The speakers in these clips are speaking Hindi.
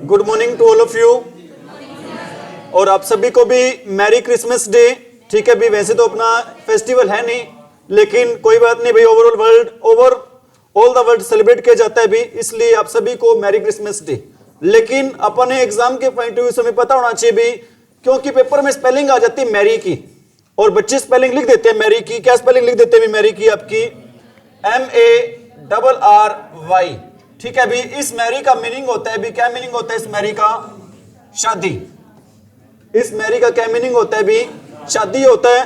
Good morning to all of you. और आप सभी को भी मैरी क्रिसमस डे। ठीक है भी, वैसे तो अपना फेस्टिवल है नहीं, लेकिन कोई बात नहीं भाई, over all the world celebrate किया जाता है भी, इसलिए आप सभी को मैरी क्रिसमस डे। लेकिन अपने एग्जाम के पॉइंट ऑफ व्यू से हमें पता होना चाहिए भी, क्योंकि पेपर में स्पेलिंग आ जाती है मैरी की, और बच्चे स्पेलिंग लिख देते हैं मैरी की। क्या स्पेलिंग लिख देते हैं मैरी की? आपकी MARRY। ठीक है भी, इस मैरी का मीनिंग होता है भी, क्या मीनिंग होता है इस मैरी का? शादी। इस मैरी का क्या मीनिंग होता है भी? शादी होता है।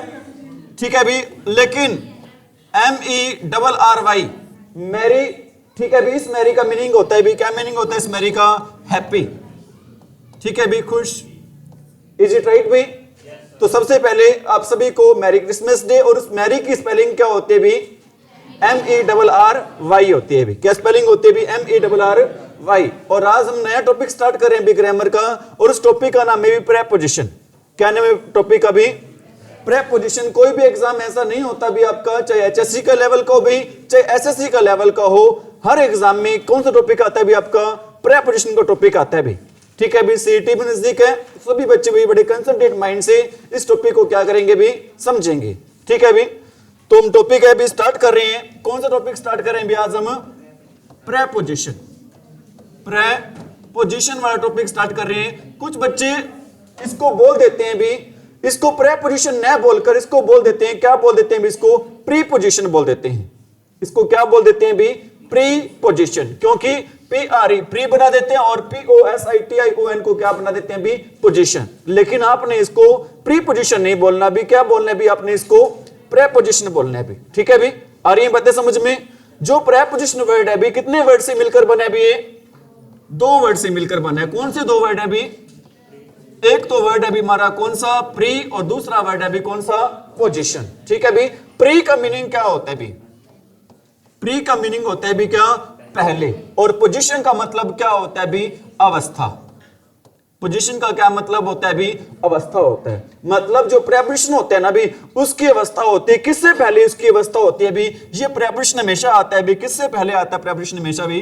ठीक है भी, लेकिन MERRY मैरी, ठीक है भी, इस मैरी का मीनिंग होता है भी, क्या मीनिंग होता है इस मैरी का? हैप्पी। ठीक है भी, खुश। इज इट राइट भी? तो सबसे पहले आप सभी को मैरी क्रिसमस डे। और उस मैरी की स्पेलिंग क्या होती है भी? MERRY होती है भी। क्या स्पेलिंग होती है भी? MERRY। और आज हम नया टॉपिक स्टार्ट कर रहे हैं भी ग्रामर का, और उस टॉपिक का नाम है भी प्रेपोजिशन। क्या नाम है टॉपिक का भी? प्रेपोजिशन। कोई भी एग्जाम ऐसा नहीं होता भी आपका, चाहे HSC का लेवल का हो भी, चाहे SSC का लेवल का हो, हर एग्जाम में कौन सा टॉपिक आता है भी? आपका प्रेपोजिशन का टॉपिक आता है भी। ठीक है भी, CET भी नजदीक है, सभी बच्चे भी बड़े कंसंट्रेट माइंड से इस टॉपिक को क्या करेंगे भी? समझेंगे। ठीक है भी, तो हम टॉपिक है भी स्टार्ट कर रहे हैं। कौन सा टॉपिक स्टार्ट कर रहे हैं भी आज हम? प्रेपोजिशन। प्रेपोजिशन वाला टॉपिक स्टार्ट कर रहे हैं। कुछ बच्चे इसको बोल देते हैं भी, इसको प्रेपोजिशन न बोलकर इसको बोल देते हैं, क्या बोल देते हैं भी? इसको प्रीपोजिशन बोल देते हैं। इसको क्या बोल देते हैं भी? प्रीपोजिशन। क्योंकि PRE प्री बना देते हैं, और POSITION को क्या बना देते हैं भी? पोजिशन। लेकिन आपने इसको प्रीपोजिशन नहीं बोलना भी, क्या बोलना है भी? आपने इसको प्रेपोजिशन बोलना है भी। ठीक है भी, आ रही है बातें समझ में? जो प्रेपोजिशन वर्ड है भी, कितने वर्ड से मिलकर बना है भी? ये 2 वर्ड से मिलकर बना है। कौन से 2 वर्ड है भी? एक तो वर्ड है भी हमारा कौन सा? प्री, और दूसरा वर्ड है भी कौन सा? पोजिशन। ठीक है भी, प्री का मीनिंग क्या होता है भी? प्री का मीनिंग होता है भी क्या? पहले। और पोजीशन का मतलब क्या होता है भी? अवस्था। पोजीशन का क्या मतलब होता है भी? अवस्था होता है। मतलब जो प्रेपोजिशन होते हैं ना भी, उसकी अवस्था होती है, किससे पहले उसकी अवस्था होती है भी? ये प्रेपोजिशन हमेशा आता है भी, किससे पहले आता है प्रेपोजिशन? हमेशा भी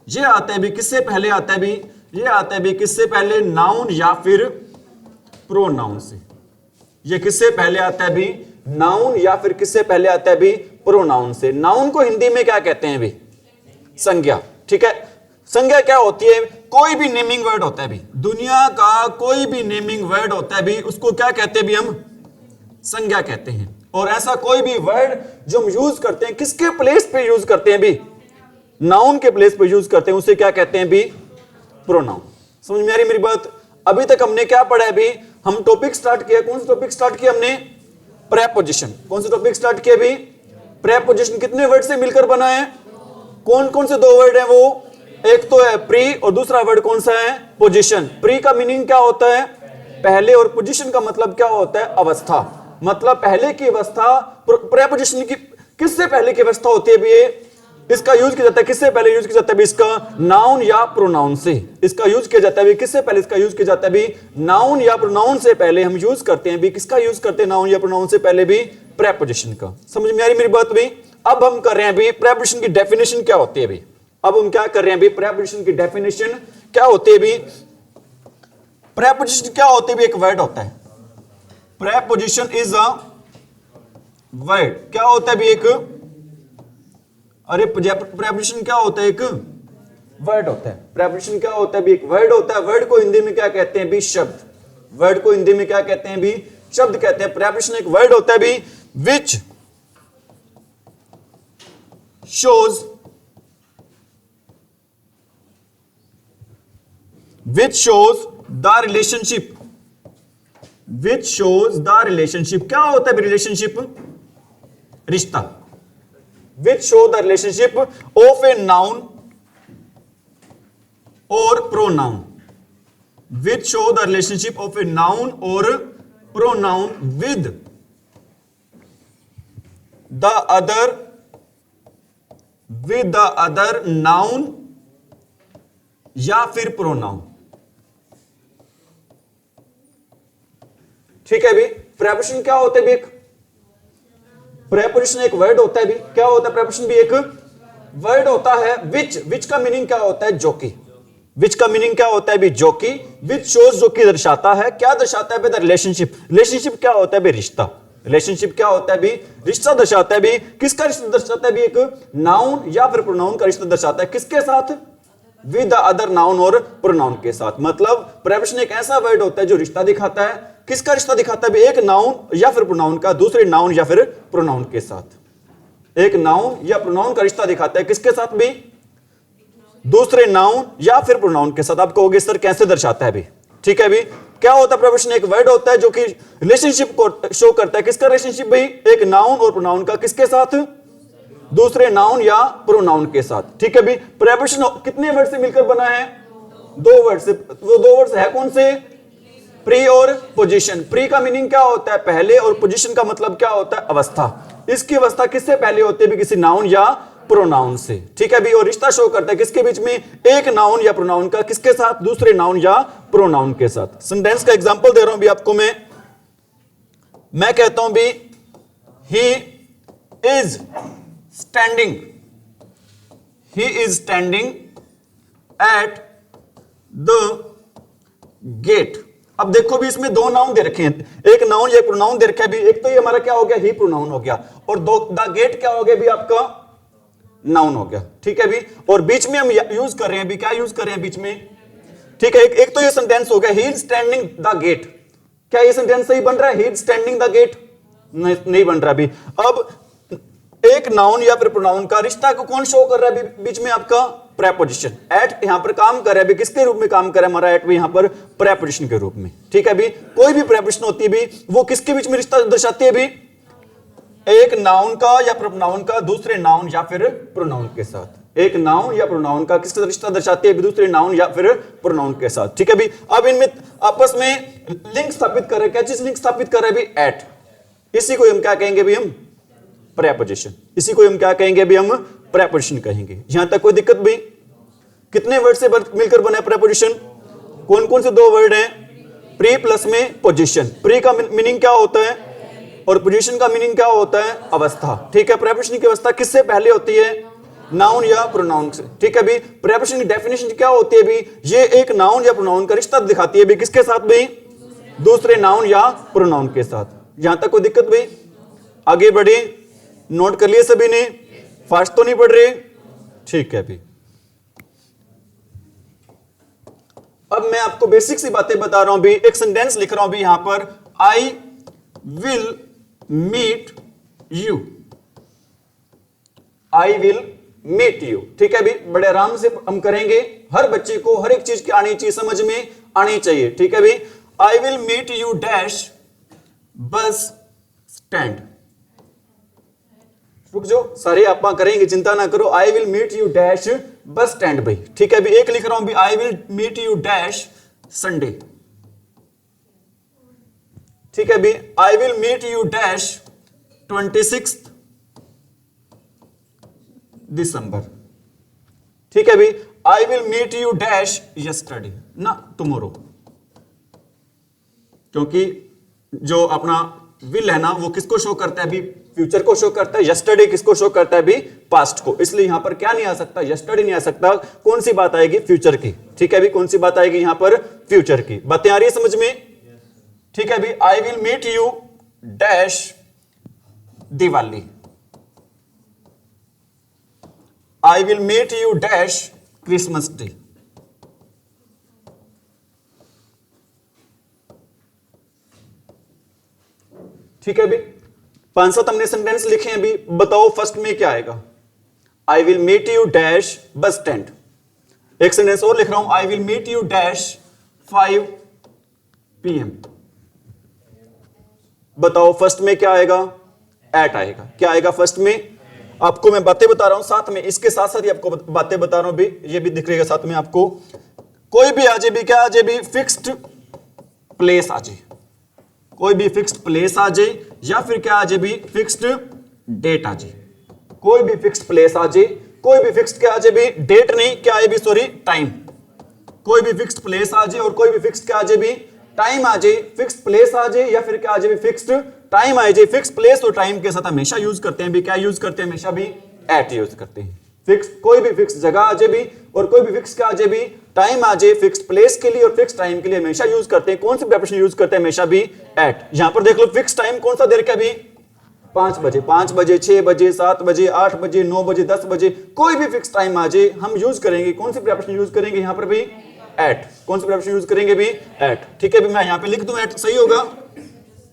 ये आता है भी, किससे पहले आता है भी? ये आता है भी किससे पहले? नाउन या फिर प्रोनाउन से। ये किससे पहले आता है भी? नाउन या फिर किससे पहले आता है भी? प्रोनाउन से। नाउन को हिंदी में क्या कहते हैं भी? संज्ञा। ठीक है, संज्ञा क्या होती है? कोई भी नेमिंग वर्ड होता है भी, दुनिया का कोई भी नेमिंग वर्ड होता है भी, उसको क्या कहते हैं भी? हम संज्ञा कहते हैं। और ऐसा कोई भी वर्ड जो हम यूज करते हैं, किसके प्लेस पे यूज करते हैं भी? नाउन के प्लेस पे यूज करते हैं, उसे क्या कहते हैं भी? प्रोनाउन। समझ में आ रही मेरी बात? अभी तक हमने क्या पढ़ा है भी? हम टॉपिक स्टार्ट किया। कौन सा टॉपिक स्टार्ट किया हमने? प्रेपोजिशन। कौन सा टॉपिक स्टार्ट किया भी? प्रेपोजिशन। कितने वर्ड से मिलकर बना है? कौन कौन से 2 वर्ड हैं वो? एक तो है प्री, और दूसरा वर्ड कौन सा है? पोजीशन। प्री का मीनिंग क्या होता है? पहले, और पोजीशन का मतलब क्या होता है? अवस्था। मतलब पहले की अवस्था। प्रेपोजिशन की किससे पहले की अवस्था होती है भी? ये इसका यूज किया जाता है किससे पहले? यूज किया जाता है भी इसका नाउन या प्रोनाउन से। इसका यूज किया जाता है भी किससे पहले? इसका यूज किया जाता है भी नाउन या प्रोनाउन से पहले हम यूज करते हैं भी। किसका यूज करते हैं? नाउन या प्रोनाउन से पहले भी? प्रेपोजिशन का। समझ में आ रही मेरी बात भी? अब हम कर रहे हैं भी प्रेपोजिशन की डेफिनेशन क्या होती है भी। अब हम क्या कर रहे हैं भी? प्रेपोजिशन की डेफिनेशन क्या होती है भी? प्रेपोजिशन क्या होती है भी? एक वर्ड होता है। Preposition is a word. क्या होता है भी? एक, अरे प्रेपोजिशन क्या होता है? एक वर्ड होता है। प्रेपोजिशन क्या होता है भी? एक वर्ड होता है। वर्ड को हिंदी में क्या कहते हैं भी? शब्द। वर्ड को हिंदी में क्या कहते हैं भी? शब्द कहते हैं। प्रेपोजिशन एक वर्ड होता है भी, which shows the relationship. Which shows the relationship. क्या होता है रिलेशनशिप? रिश्ता। Which show the relationship of a noun और pronoun. Which show the relationship of a noun और pronoun with the other noun या फिर प्रोनाउन। ठीक है भी, प्रेपोजिशन क्या होता है भी? एक प्रेपोजिशन एक वर्ड होता है भी। क्या होता है प्रेपोजिशन भी? एक वर्ड होता है विच का मीनिंग क्या होता है? जो कि। विच का मीनिंग क्या होता है भी? जो कि। विच शोज जो कि दर्शाता है, क्या दर्शाता है? रिलेशनशिप। रिलेशनशिप क्या होता है? रिश्ता। रिलेशनशिप क्या होता है भी? रिश्ता दर्शाता है भी। किसका रिश्ता दर्शाता है भी? एक नाउन या फिर प्रोनाउन का रिश्ता दर्शाता है। किसके साथ? विद द अदर नाउन और प्रोनाउन के साथ। मतलब प्रेपोजिशन एक ऐसा वर्ड होता है जो रिश्ता दिखाता है। किसका रिश्ता दिखाता है भी? एक नाउन या फिर प्रोनाउन का दूसरे नाउन या फिर प्रोनाउन के साथ। एक नाउन या प्रोनाउन का रिश्ता दिखाता है किसके साथ भी? दूसरे नाउन या फिर प्रोनाउन के साथ। आप कहोगे सर कैसे दर्शाता है भी? ठीक है भी, क्या होता है प्रेपोजिशन? एक वर्ड होता है जो कि रिलेशनशिप को शो करता है। किसका रिलेशनशिप भाई? एक नाउन और प्रोनाउन का। किसके साथ? दूसरे नाउन या प्रोनाउन के साथ। ठीक है भी, प्रेपोजिशन कितने वर्ड से मिलकर बना है? दो वर्ड से। वो दो वर्ड है कौन से? प्री और पोजीशन। प्री का मीनिंग क्या होता है? पहले, और पोजीशन का मतलब क्या होता है? अवस्था। इसकी अवस्था किससे पहले होती है भी? किसी नाउन या प्रोनाउन से। ठीक है भी, और रिश्ता शो करता है किसके बीच में? एक नाउन या प्रोनाउन का। किसके साथ? दूसरे नाउन या प्रोनाउन के साथ। सेंटेंस का एग्जांपल दे रहा हूं भी आपको मैं कहता हूं भी he is standing, he is standing at the gate. अब देखो भी इसमें दो नाउन दे रखे हैं, एक नाउन या प्रोनाउन दे रखा है भी। एक तो ये हमारा क्या हो गया? ही प्रोनाउन हो गया, और दो द गेट क्या हो गया भी? आपका नाउन हो गया। ठीक है भी, और बीच में हम यूज कर रहे हैं भी, क्या यूज कर रहे हैं बीच में? ठीक है, एक तो ये सेंटेंस हो गया he is standing the gate. क्या ये सेंटेंस सही बन रहा है? He is standing the gate? नहीं बन रहा भी। अब एक नाउन या फिर प्रोनाउन का रिश्ता को कौन शो कर रहा है बीच में? आपका प्रेपोजिशन। एट यहां पर काम कर रहा है भी, किसके रूप में काम कर रहा है हमारा एट भी? यहां पर प्रेपोजिशन के रूप में। ठीक है भी, कोई भी प्रेपोजिशन होती है भी, वो किसके बीच में रिश्ता दर्शाती है भी? एक नाउन का या प्रोनाउन का दूसरे नाउन या फिर प्रोनाउन के साथ। एक नाउन या प्रोनाउन का किसका रिश्ता दर्शाती है? दूसरे नाउन या फिर प्रोनाउन के साथ। ठीक है भी, अब इनमें आपस में लिंक स्थापित कर रहे हैं। क्या चीज लिंक स्थापित कर रहे हैं भी? एट। इसी को हम क्या कहेंगे भी? हम प्रेपोजिशन। इसी को हम क्या कहेंगे भी? हम प्रेपोजिशन कहेंगे। यहां तक कोई दिक्कत भी? कितने वर्ड से मिलकर बना है प्रेपोजिशन? कौन कौन से दो वर्ड हैं? प्री प्लस में पोजीशन। प्री का मीनिंग क्या होता है और पोजीशन का मीनिंग क्या होता है? अवस्था। ठीक है, प्रेपोजिशन की अवस्था किससे पहले होती है? नाउन या प्रोनाउन से। ठीक है भी, प्रेपोजिशन की डेफिनेशन क्या होती है भी? ये एक नाउन या प्रोनाउन का रिश्ता दिखाती है भी, किसके साथ भी? दूसरे नाउन या प्रोनाउन के साथ। यहां तक कोई दिक्कत भी? आगे बढ़े, नोट कर लिए सभी ने? फास्ट तो नहीं पढ़ रहे? ठीक है भी, अब मैं आपको बेसिक सी बातें बता रहा हूं भी। एक सेंटेंस लिख रहा हूं भी यहां पर, I will meet you. I will meet you. ठीक है भी, बड़े आराम से हम करेंगे। हर बच्चे को हर एक चीज की आनी चाहिए, समझ में आनी चाहिए। ठीक है भी, I will meet you dash bus stand. रुक जाओ, सारे आप करेंगे, चिंता ना करो। I will meet you dash bus stand भाई। ठीक है भी, एक लिख रहा हूं भी, I will meet you dash Sunday. ठीक है भी, I will meet you dash 26 December. ठीक है भी, I will meet you dash yesterday ना टुमारो। क्योंकि जो अपना विल है ना, वो किसको शो करता है भी? फ्यूचर को शो करता है। यस्टरडे किसको शो करता है भी? पास्ट को। इसलिए यहां पर क्या नहीं आ सकता? यस्टरडे नहीं आ सकता। कौन सी बात आएगी? फ्यूचर की। ठीक है भी, कौन सी बात आएगी यहां पर? फ्यूचर की। बातें आ रही है समझ में? ठीक है भी, I will meet you dash Diwali. I will meet you dash Christmas day. ठीक है भी, 500 हमने सेंटेंस लिखे हैं भी। बताओ फर्स्ट में क्या आएगा? I will meet you dash bus stand. एक सेंटेंस और लिख रहा हूं, I will meet you dash 5 PM। बताओ फर्स्ट में क्या आएगा? एट आएगा। क्या आएगा फर्स्ट में? आपको मैं बातें बता रहा हूं साथ में, इसके साथ साथ ही आपको बातें बता रहा हूं भी, ये भी दिख रहेगा साथ में आपको। कोई भी आ जाए भी, क्या आ जाए भी? फिक्स्ड प्लेस आ जाए। कोई भी फिक्स्ड प्लेस आ जाए, या फिर क्या आ जाए भी? फिक्स्ड डेट आ जाए। कोई भी फिक्स्ड प्लेस आ जाए, कोई भी फिक्स्ड क्या आ जाए भी? डेट नहीं, क्या आए भी? Sorry, time. कोई भी फिक्स्ड प्लेस आ जाए और कोई भी फिक्स्ड क्या आ जाए भी? टाइम आ जाए। फिक्स्ड प्लेस आ जाए या फिर क्या आ जाए? फिक्स्ड टाइम आ जाए। फिक्स्ड प्लेस और टाइम के साथ हमेशा यूज करते हैं भी, क्या यूज करते हैं? हमेशा भी एट यूज करते हैं। फिक्स कोई भी फिक्स जगह आ जाए भी और कोई भी फिक्स क्या आ जाए भी टाइम आ जाए फिक्स प्लेस के लिए और फिक्स टाइम के लिए हमेशा यूज करते हैं कौन सी प्रेपोजिशन यूज करते हैं हमेशा भी एट। यहां पर देख लो फिक्स टाइम कौन सा दे रखा है भी 5 बजे 6 बजे 7 बजे 8 बजे 9 बजे 10 बजे कोई भी फिक्स टाइम आ जाए हम यूज करेंगे कौन सी प्रेपोजिशन यूज करेंगे यहां पर भी एट। कौन सी प्रेपोजिशन यूज करेंगे भी एट। ठीक है भी मैं यहां पे लिख दूं एट सही होगा।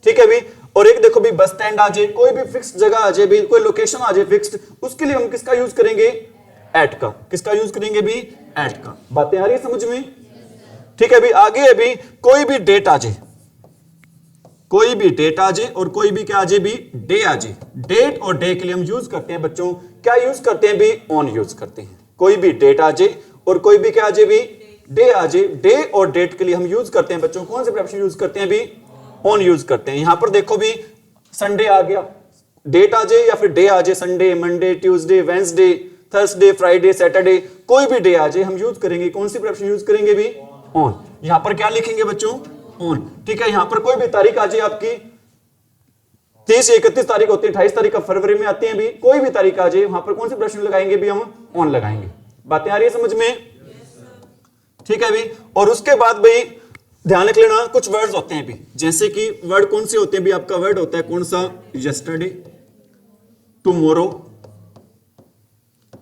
ठीक है भी और एक देखो भी बस स्टैंड आ जाए कोई भी फिक्स जगह आ जाए भी कोई लोकेशन आ जाए फिक्स्ड उसके लिए हम किसका यूज करेंगे एट का। किसका यूज करेंगे भी एट का। बातें आ रही है समझ में। ठीक है भी आगे है भी कोई भी डेट आ जाए कोई भी डेट आ जाए और कोई भी क्या आ जाए भी डे आ जाए। डेट और डे के लिए हम यूज करते हैं बच्चों क्या यूज करते हैं भी ऑन यूज करते हैं। कोई भी डेट आ जाए और कोई भी क्या आ जाए भी डे आ जाए। डे और डेट के लिए हम यूज करते हैं बच्चों कौन से प्रेपोजिशन यूज करते हैं भी ऑन यूज करते हैं। यहां पर देखो भी संडे आ गया डेट आ जाए या फिर डे आ जाए Sunday Monday Tuesday Wednesday Thursday Friday Saturday कोई भी डे आ जाए हम यूज करेंगे कौन सी प्रेपोजिशन यूज करेंगे भी ऑन। यहां पर क्या लिखेंगे बच्चों ऑन। ठीक है यहां पर कोई भी तारीख आ जाए आपकी 30 31 तारीख होती है 28 तारीख का फरवरी में आती है भी कोई भी तारीख आ जाए वहां पर कौन सी प्रेपोजिशन लगाएंगे भी हम ऑन लगाएंगे। बातें आ रही है समझ में। ठीक है भी और उसके बाद भाई ध्यान रख लेना कुछ वर्ड्स होते हैं भी जैसे कि वर्ड कौन से होते हैं भी आपका वर्ड होता है कौन सा यस्टरडे टुमारो।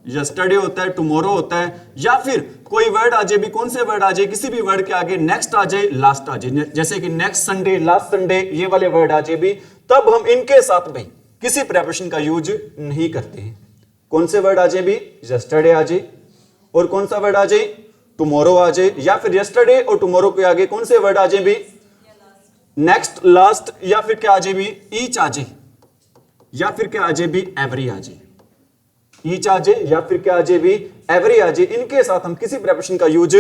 यस्टरडे होता है टुमारो होता है या फिर कोई वर्ड आ जाए भी कौन से वर्ड आ जाए किसी भी वर्ड के आगे नेक्स्ट आ जाए लास्ट आ जाए जैसे कि नेक्स्ट संडे लास्ट संडे ये वाले वर्ड आ जाए भी तब हम इनके साथ भाई किसी प्रेपोजिशन का यूज नहीं करते हैं। कौन से वर्ड आ जाए भी यस्टरडे आ जाए और कौन सा वर्ड आ जाए टुमारो आ जाए या फिर यस्टरडे और टुमारो के आगे कौन से वर्ड आ जाए भी नेक्स्ट लास्ट या फिर क्या आ जाए भी ईच आ जाए या फिर क्या आ जाए भी एवरी आ जाए। ईच आ जाए या फिर क्या आ जाए भी एवरी आ जाए इनके साथ हम किसी प्रेपोजिशन का यूज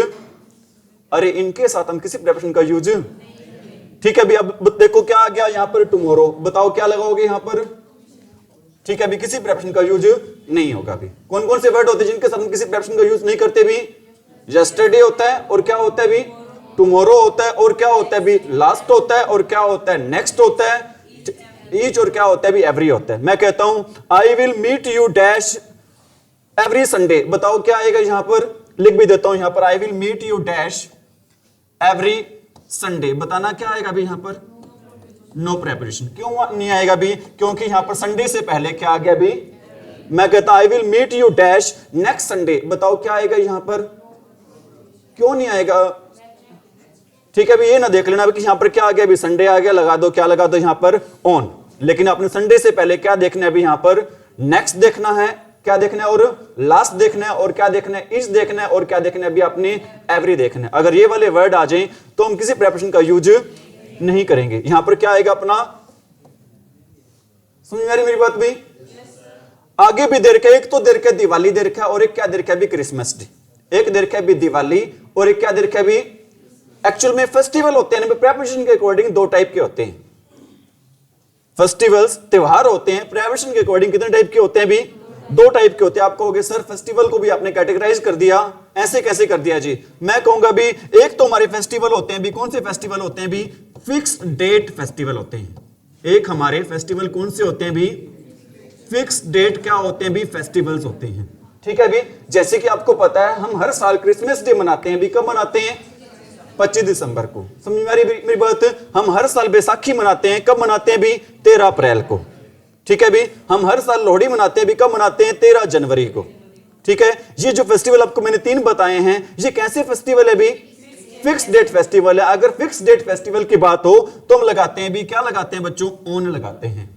इनके साथ हम किसी प्रेपोजिशन का यूज। ठीक है भी अब देखो क्या आ गया यहां पर टुमारो बताओ क्या लगाओगे यहां पर। ठीक है भी किसी प्रेपोजिशन का यूज नहीं होगा भी। कौन कौन से वर्ड होते हैं जिनके साथ हम किसी प्रेपोजिशन का यूज नहीं करते भी यस्टरडे होता है और क्या होता है भी टुमारो होता है और क्या होता है भी लास्ट होता है और क्या होता है नेक्स्ट होता है ईच और क्या होता है भी एवरी होता है। मैं कहता हूं I will meet you dash every Sunday बताओ क्या आएगा यहां पर लिख भी देता हूं यहां पर I will meet you dash every Sunday बताना क्या आएगा भी यहां पर नो प्रेपोजिशन। क्यों नहीं आएगा भी क्योंकि यहां पर संडे से पहले क्या आ गया भी मैं कहता I will meet you dash next Sunday बताओ क्या आएगा यहां पर क्यों नहीं आएगा। ठीक है भी ये ना देख लेना कि यहां पर क्या आ गया भी संडे आ गया लगा दो क्या लगा दो यहां पर ऑन। लेकिन आपने संडे से पहले क्या देखना है भी यहां पर नेक्स्ट देखना है क्या देखना है और लास्ट देखना है और क्या देखना है इज देखना है और क्या देखना है भी आपने एवरी देखना है। अगर ये वाले वर्ड आ जाएं तो हम किसी प्रेपोजिशन का यूज नहीं करेंगे। यहां पर क्या आएगा अपना समझ में आ रही मेरी बात भी। आगे भी दे रखा है एक तो दे रखा है दिवाली दे रखा है और एक क्या दे रखा है भी क्रिसमस डे। एक दे रखा है भी दिवाली और एक क्या दे रखा है भी एक्चुअल में फेस्टिवल होते हैं प्रेपोजिशन के अकॉर्डिंग दो टाइप के होते हैं। फेस्टिवल्स त्योहार होते हैं प्रेपोजिशन के अकॉर्डिंग कितने टाइप के होते हैं भी दो टाइप के होते हैं। आप कहोगे सर फेस्टिवल को भी आपने कैटेगराइज कर दिया ऐसे कैसे कर दिया जी। मैं कहूंगा भी एक तो हमारे फेस्टिवल होते हैं भी कौन से फेस्टिवल होते हैं भी फिक्स डेट फेस्टिवल होते हैं। एक हमारे फेस्टिवल कौन से होते हैं भी फिक्स डेट क्या होते हैं भी फेस्टिवल्स होते हैं। ठीक है भी जैसे कि आपको पता है हम हर साल क्रिसमस डे मनाते हैं भी कब मनाते हैं 25 दिसंबर को। समझ में आ रही मेरी बात। हम हर साल बैसाखी मनाते हैं कब मनाते हैं भी 13 अप्रैल को। ठीक है भी हम हर साल लोहड़ी मनाते हैं भी कब मनाते हैं 13 जनवरी को। ठीक है ये जो फेस्टिवल आपको मैंने 3 बताए हैं ये कैसे फेस्टिवल है भी फिक्स डेट फेस्टिवल है। अगर फिक्स डेट फेस्टिवल की बात हो तो हम लगाते हैं भी क्या लगाते हैं बच्चों ऑन लगाते हैं।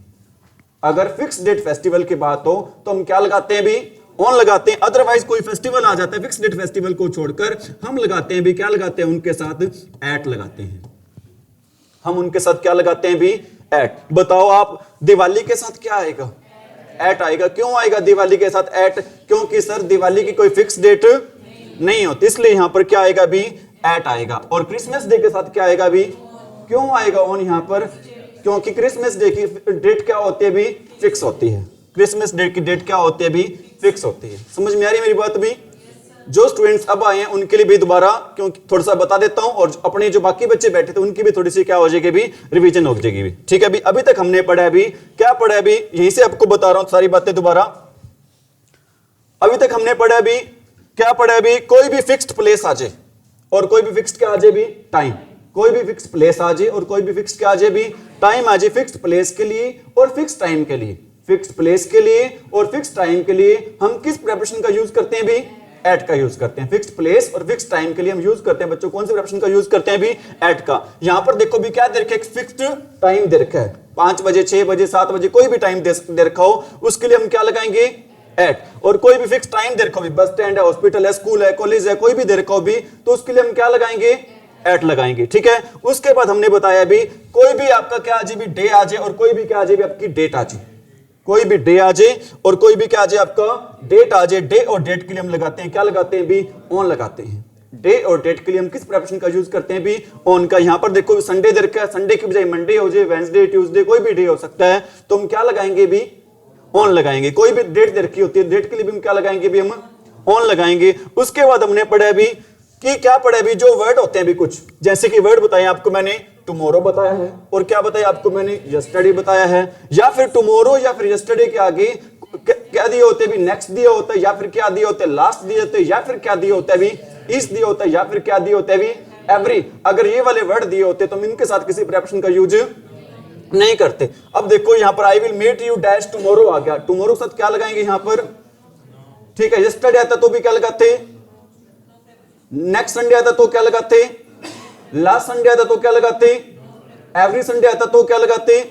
अगर फिक्स डेट फेस्टिवल की बात हो तो हम क्या लगाते हैं भी ऑन लगाते हैं। अदरवाइज कोई फेस्टिवल आ जाता है फिक्स डेट फेस्टिवल को छोड़कर हम लगाते हैं भी क्या लगाते हैं उनके साथ एट लगाते हैं। हम उनके साथ क्या लगाते हैं भी एट। बताओ आप दिवाली के साथ क्या आएगा एट आएगा। क्यों आएगा दिवाली के साथ एट क्योंकि सर दिवाली की कोई फिक्स डेट नहीं होती इसलिए यहां पर क्या आएगा भी एट आएगा। और क्रिसमस डे के साथ क्या आएगा भी क्यों आएगा ऑन यहां पर क्योंकि क्रिसमस डे की डेट क्या होती है भी फिक्स होती है। क्रिसमस डे की डेट क्या होती है भी फिक्स होती है। समझ में आ रही है मेरी बात भी। जो स्टूडेंट्स अब आए हैं उनके लिए भी दोबारा क्योंकि थोड़ा सा बता देता हूं और अपने जो बाकी बच्चे बैठे थे उनकी भी थोड़ी सी क्या हो जाएगी भी रिवीजन हो जाएगी भी। ठीक है भी अभी तक हमने पढ़ा है भी क्या पढ़ा है भी यहीं से आपको बता रहा हूं सारी बातें दोबारा। अभी तक हमने पढ़ा अभी क्या पढ़ा अभी, कोई भी फिक्स्ड प्लेस आ जाए और कोई भी फिक्स्ड क्या आ जाए भी टाइम, कोई भी फिक्स्ड प्लेस आ जाए और कोई भी फिक्स्ड क्या आ जाए भी टाइम आ जाए, फिक्स्ड प्लेस के लिए और फिक्स्ड टाइम के लिए, फिक्स्ड प्लेस के लिए और फिक्स्ड टाइम के लिए हम किस प्रेपरेशन का यूज करते हैं भी, एट का यूज करते हैं। फिक्स्ड प्लेस और फिक्स्ड टाइम के लिए हम यूज करते हैं बच्चों कौन से प्रेपरेशन का यूज करते हैं भी, एट का। यहां पर देखो भी क्या दे रखा है, फिक्स्ड टाइम दे रखा है, 5 बजे 6 बजे 7 बजे कोई भी टाइम दे रखा हो, उसके लिए हम क्या लगाएंगे, एट। और कोई भी फिक्स टाइम दे रखा हो, बस स्टैंड है, हॉस्पिटल है, स्कूल है, कॉलेज है, कोई भी दे रखा हो भी, तो उसके लिए हम क्या लगाएंगे, एट लगाएंगे। ठीक है, उसके बाद हमने बताया भी कोई भी आपका क्या आ जाए भी, डे आ जाए और कोई भी क्या आ जाए भी आपकी डेट आ जाए, कोई भी डे आ जाए और कोई भी क्या आ जाए आपका डेट आ जाए, डे और डेट के लिए हम लगाते हैं क्या लगाते हैं भी, ऑन लगाते हैं। डे और डेट के लिए हम किस प्रेपरेशन का यूज करते हैं भी, ऑन का। यहां पर देखो संडे दे रखा है, संडे की बजाय मंडे हो जाए, वेंसडे ट्यूसडे कोई भी डे हो सकता है, तो हम क्या लगाएंगे भी, ऑन लगाएंगे। कोई भी डेट दे रखी होती है, डेट के लिए भी हम क्या लगाएंगे भी, हम ऑन लगाएंगे। उसके बाद हमने पढ़ा भी कि क्या पढ़ा भी, जो वर्ड होते हैं भी कुछ, जैसे कि वर्ड बताया आपको मैंने टुमारो बताया है, और क्या बताया आपको मैंने, यस्टरडे बताया है, या फिर टुमारो या फिर यस्टरडे के आगे क्या दिए होते हैं भी, नेक्स्ट दिया होता है, या फिर क्या दिए होते हैं, लास्ट दिए होते हैं, या फिर क्या दिए होता है भी, इस दिए होता है, या फिर क्या दिए होता है भी, एवरी। अगर ये वाले वर्ड दिए होते तो हम इनके साथ किसी प्रेपरेशन का यूज नहीं करते। अब देखो यहां पर I will meet you dash tomorrow आ गया, टुमारो के साथ क्या लगाएंगे यहां पर, ठीक है। यस्टरडे आता तो भी क्या लगाते, नेक्स्ट संडे आता तो क्या लगाते, लास्ट संडे आता तो क्या लगाते, एवरी संडे आता तो क्या लगाते।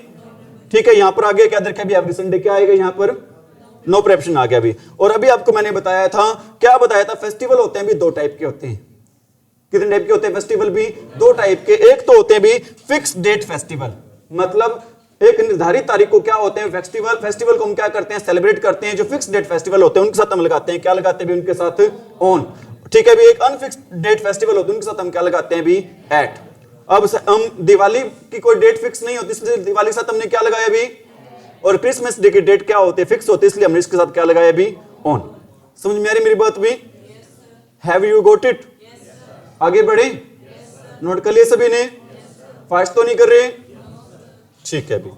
ठीक है, यहां पर आगे क्या देखा भी, एवरी संडे क्या आएगा यहां पर, नो प्रेपरेशन आ गया भी। और अभी आपको मैंने बताया था, क्या बताया था, फेस्टिवल होते हैं भी दो टाइप के होते हैं। कितने टाइप के होते हैं फेस्टिवल भी, दो टाइप के। एक तो होते हैं भी फिक्स डेट फेस्टिवल, मतलब एक निर्धारित तारीख को क्या होते हैं फेस्टिवल, फेस्टिवल को हम क्या करते हैं, सेलिब्रेट करते हैं। जो फिक्स डेट फेस्टिवल होते हैं उनके साथ हम लगाते हैं क्या लगाते हैं भी, उनके साथ ऑन। ठीक है भी, एक अनफिक्स डेट फेस्टिवल होते हैं उनके साथ हम क्या लगाते हैं भी, एट। अब हम दिवाली की कोई डेट फिक्स नहीं होती, इसलिए दिवाली के साथ हमने क्या लगाया भी, और क्रिसमस डे की डेट क्या होती है, फिक्स होती है, इसलिए हमने इसके साथ क्या लगाया भी, ऑन। समझ में आ रही मेरी बात भी, हैव यू गॉट इट। आगे बढ़े, नोट कर लिए सभी ने, फास्ट तो नहीं कर रहे, ठीक है भी,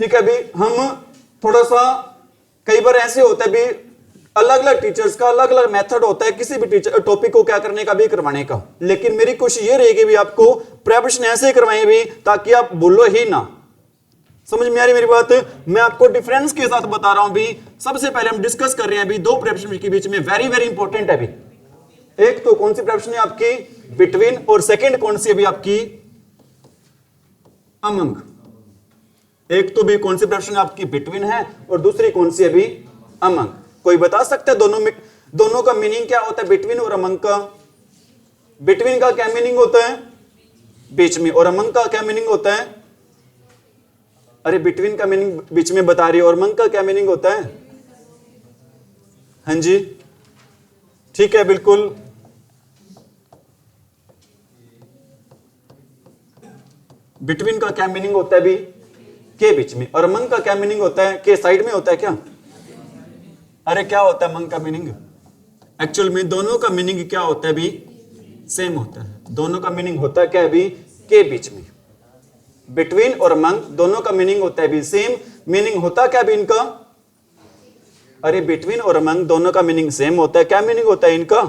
ठीक है भी। हम थोड़ा सा कई बार ऐसे होता है भी, अलग अलग टीचर्स का अलग अलग मेथड होता है किसी भी टीचर टॉपिक को क्या करने का भी, करवाने का। लेकिन मेरी कोशिश ये रहेगी भी आपको प्रेपरेशन ऐसे करवाएं भी ताकि आप भूलो ही ना। समझ में आ रही मेरी बात, मैं आपको डिफरेंस के साथ बता रहा हूं भी। सबसे पहले हम डिस्कस कर रहे हैं भी दो प्रेपरेशन के बीच में, वेरी वेरी इंपॉर्टेंट है भी। एक तो कौन सी प्रेपरेशन है आपकी, बिटवीन, और सेकंड कौन सी है भी आपकी, अमंग। एक तो भी कौन सी प्रेपरेशन आपकी बिटवीन है और दूसरी कौन सी है भी, अमंग। कोई बता सकता है दोनों का मीनिंग क्या होता है, बिटवीन और अमंग का। बिटवीन का क्या मीनिंग होता है, बीच में, और अमंग का क्या मीनिंग होता है, अरे बिटवीन का मीनिंग बीच में बता रही है, और अमंग का क्या मीनिंग होता है, हाँ जी ठीक है बिल्कुल। बिटवीन का क्या मीनिंग होता है भी, के बीच में, और अमंग का क्या मीनिंग होता है, के साइड में होता है क्या। अरे क्या होता है अमंग का मीनिंग, एक्चुअल में दोनों का मीनिंग क्या होता है भी, सेम होता है। दोनों का मीनिंग होता है क्या है भी, के बीच में। बिटवीन और अमंग दोनों का मीनिंग होता है भी सेम। मीनिंग होता क्या भी इनका, अरे बिटवीन और अमंग दोनों का मीनिंग सेम होता है। क्या मीनिंग होता है इनका,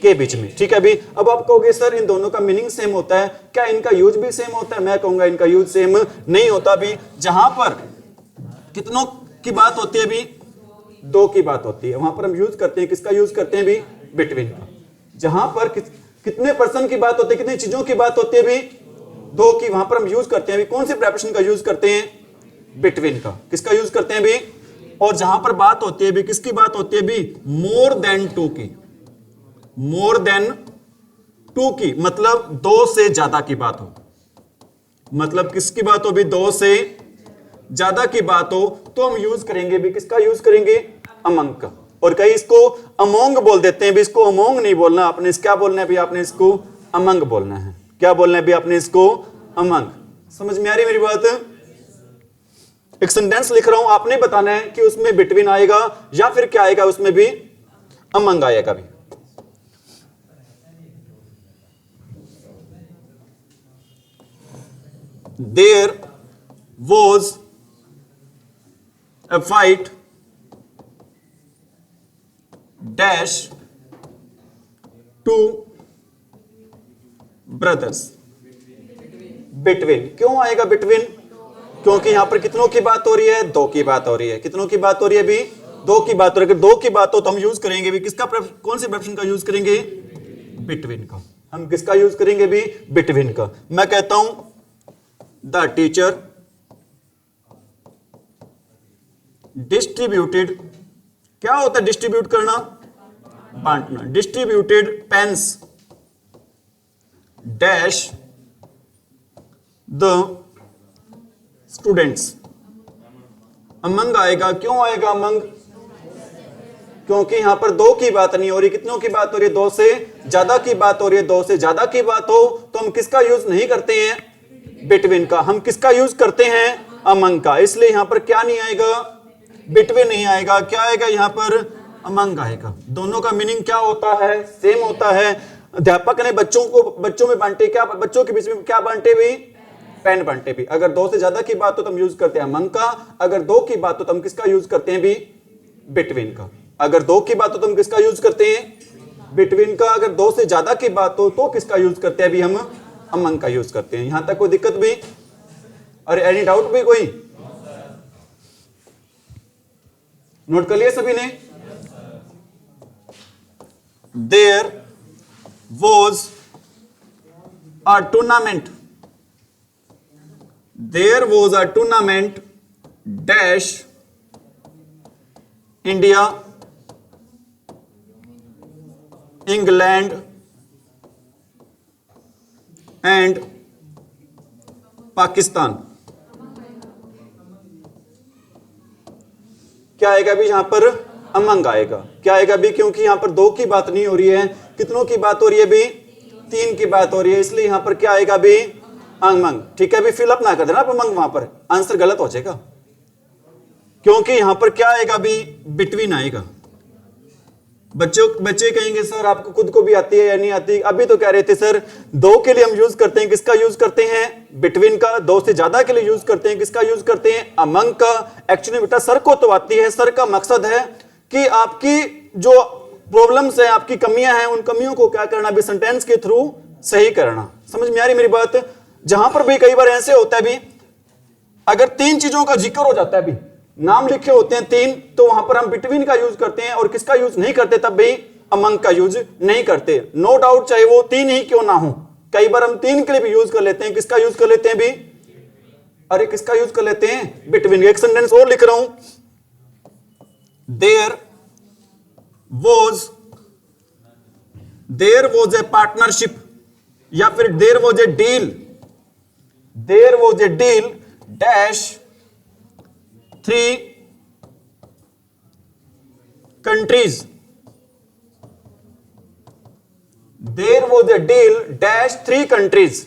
के बीच में। ठीक है भी। अब आप कहोगे सर इन दोनों का मीनिंग सेम होता है, क्या इनका यूज भी सेम होता है। मैं कहूंगा इनका यूज सेम नहीं होता भी। जहां पर कितनों की बात होती है भी, दो की बात होती है, वहां पर हम यूज करते हैं किसका, यूज करते हैं भी, बिटवीन का। जहां पर कितने पर्सन की बात होती है, कितनी चीजों की बात होती है भी, दो की, वहां पर हम यूज करते हैं भी कौन सी प्रेपरेशन का यूज करते हैं, बिटवीन का। किसका यूज करते हैं भी, और जहां पर बात होती है भी, किसकी बात होती है भी, मोर देन टू की। मोर देन टू की मतलब दो से ज्यादा की बात हो, मतलब किसकी बात हो भी, दो से ज्यादा की बात हो, तो हम यूज करेंगे भी किसका, यूज करेंगे अमंग का। और कई इसको अमोंग बोल देते हैं भी, इसको अमोंग नहीं बोलना, आपने क्या बोलना है भी, आपने इसको अमंग बोलना है। क्या बोलना है भी आपने इसको, अमंग। समझ में आ रही मेरी बात। एक सेंटेंस लिख रहा हूं, आपने बताना है कि उसमें बिटवीन आएगा या फिर क्या आएगा, उसमें भी अमंग आएगा भी। There was a fight dash two brothers between। क्यों आएगा between? क्योंकि यहां पर कितनों की बात हो रही है? दो की बात हो रही है। कितनों की बात हो रही है भी? दो की बात हो रही है। दो की बात हो तो हम यूज करेंगे भी किसका, कौन से प्रेपोजिशन का यूज करेंगे? बिटवीन का। हम किसका यूज करेंगे भी? बिटवीन का। मैं कहता हूं द टीचर डिस्ट्रीब्यूटेड, क्या होता है डिस्ट्रीब्यूट करना? बांटना। Distributed pens dash the students. Among आएगा। क्यों आएगा अमंग? क्योंकि यहां पर दो की बात नहीं हो रही। कितनों की बात हो रही है? दो से ज्यादा की बात हो रही है। दो से ज्यादा की बात हो तो हम किसका यूज नहीं करते हैं? बिटवीन का। हम किसका यूज करते हैं? अमंग का। इसलिए यहां पर क्या नहीं आएगा? बिटवीन नहीं आएगा। क्या आएगा यहां पर? अमंग आएगा। दोनों का मीनिंग क्या होता है? सेम होता है। अध्यापक ने बच्चों में बांटे, क्या बच्चों के बीच में क्या बांटे भी? पेन बांटे भी। अगर दो से ज्यादा की बात हो तो हम यूज करते हैं अमंग का। अगर दो की बात हो तो हम किसका यूज करते हैं भी? बिटवीन का। अगर दो की बात हो तो हम किसका यूज करते हैं? बिटवीन का। अगर दो से ज्यादा की बात हो तो किसका यूज करते हैं भी? हम अमंग का यूज करते हैं। यहां तक कोई दिक्कत भी? अरे एनी डाउट भी कोई? नोट कर लिया सभी ने? There was a tournament, there was a tournament dash India England and Pakistan. क्या आएगा भी यहां पर? अमंग आएगा। क्या आएगा भी? क्योंकि यहां पर दो की बात नहीं हो रही है। कितनों की बात हो रही है भी? तीन की बात हो रही है। इसलिए यहां पर क्या आएगा भी? अमंग। ठीक है भी, फिलअप ना कर देना आप अमंग, वहां पर आंसर गलत हो जाएगा। क्योंकि यहां पर क्या आएगा भी? बिटवीन आएगा। बच्चे कहेंगे सर आपको खुद को भी आती है या नहीं आती? अभी तो कह रहे थे सर दो के लिए हम यूज करते हैं किसका यूज करते हैं? बिटवीन का। दो से ज्यादा के लिए यूज करते हैं किसका यूज करते हैं? अमंग का। एक्चुअली बेटा सर को तो आती है। सर का मकसद है कि आपकी जो प्रॉब्लम्स है, आपकी कमियां हैं, उन कमियों को क्या करना भी? सेंटेंस के थ्रू सही करना। समझ में आ रही मेरी बात? जहां पर भी कई बार ऐसे होता है भी, अगर तीन चीजों का जिक्र हो जाता है भी, नाम लिखे होते हैं तीन, तो वहां पर हम बिटवीन का यूज करते हैं और किसका यूज नहीं करते? तब भी अमंग का यूज नहीं करते। नो डाउट, चाहे वो तीन ही क्यों ना हो, कई बार हम तीन के लिए भी यूज कर लेते हैं। किसका यूज कर लेते हैं भी? अरे किसका यूज कर लेते हैं? बिटवीन। एक सेंटेंस और लिख रहा हूं, देयर वॉज ए पार्टनरशिप, या फिर there was a deal, there was a deal dash 3 countries, there was a deal dash 3 countries।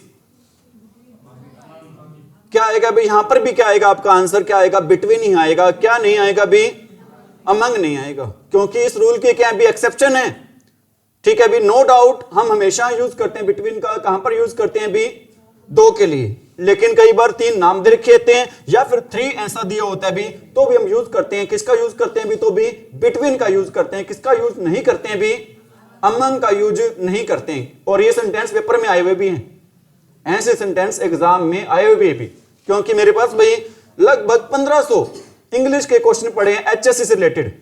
क्या आएगा भी? यहां पर भी क्या आएगा आपका आंसर? क्या आएगा? बिटवीन ही आएगा। क्या नहीं आएगा भी? अमंग नहीं आएगा। क्योंकि इस रूल के क्या भी एक्सेप्शन है। ठीक है भी, नो डाउट हम हमेशा यूज करते हैं बिटवीन का। कहां पर यूज करते हैं भी? दो के लिए। लेकिन कई बार तीन नाम दे रखे होते हैं या फिर 3 ऐसा दिया होता है भी, तो भी हम यूज करते हैं किसका यूज करते हैं भी? तो भी बिटवीन का यूज करते हैं। किसका यूज नहीं करते हैं भी? अमंग का यूज नहीं करते हैं। और ये सेंटेंस पेपर में आए हुए भी हैं, ऐसे सेंटेंस एग्जाम में आए हुए भी। क्योंकि मेरे पास भाई लगभग 1500 इंग्लिश के क्वेश्चन पड़े हैं एचएससी से रिलेटेड।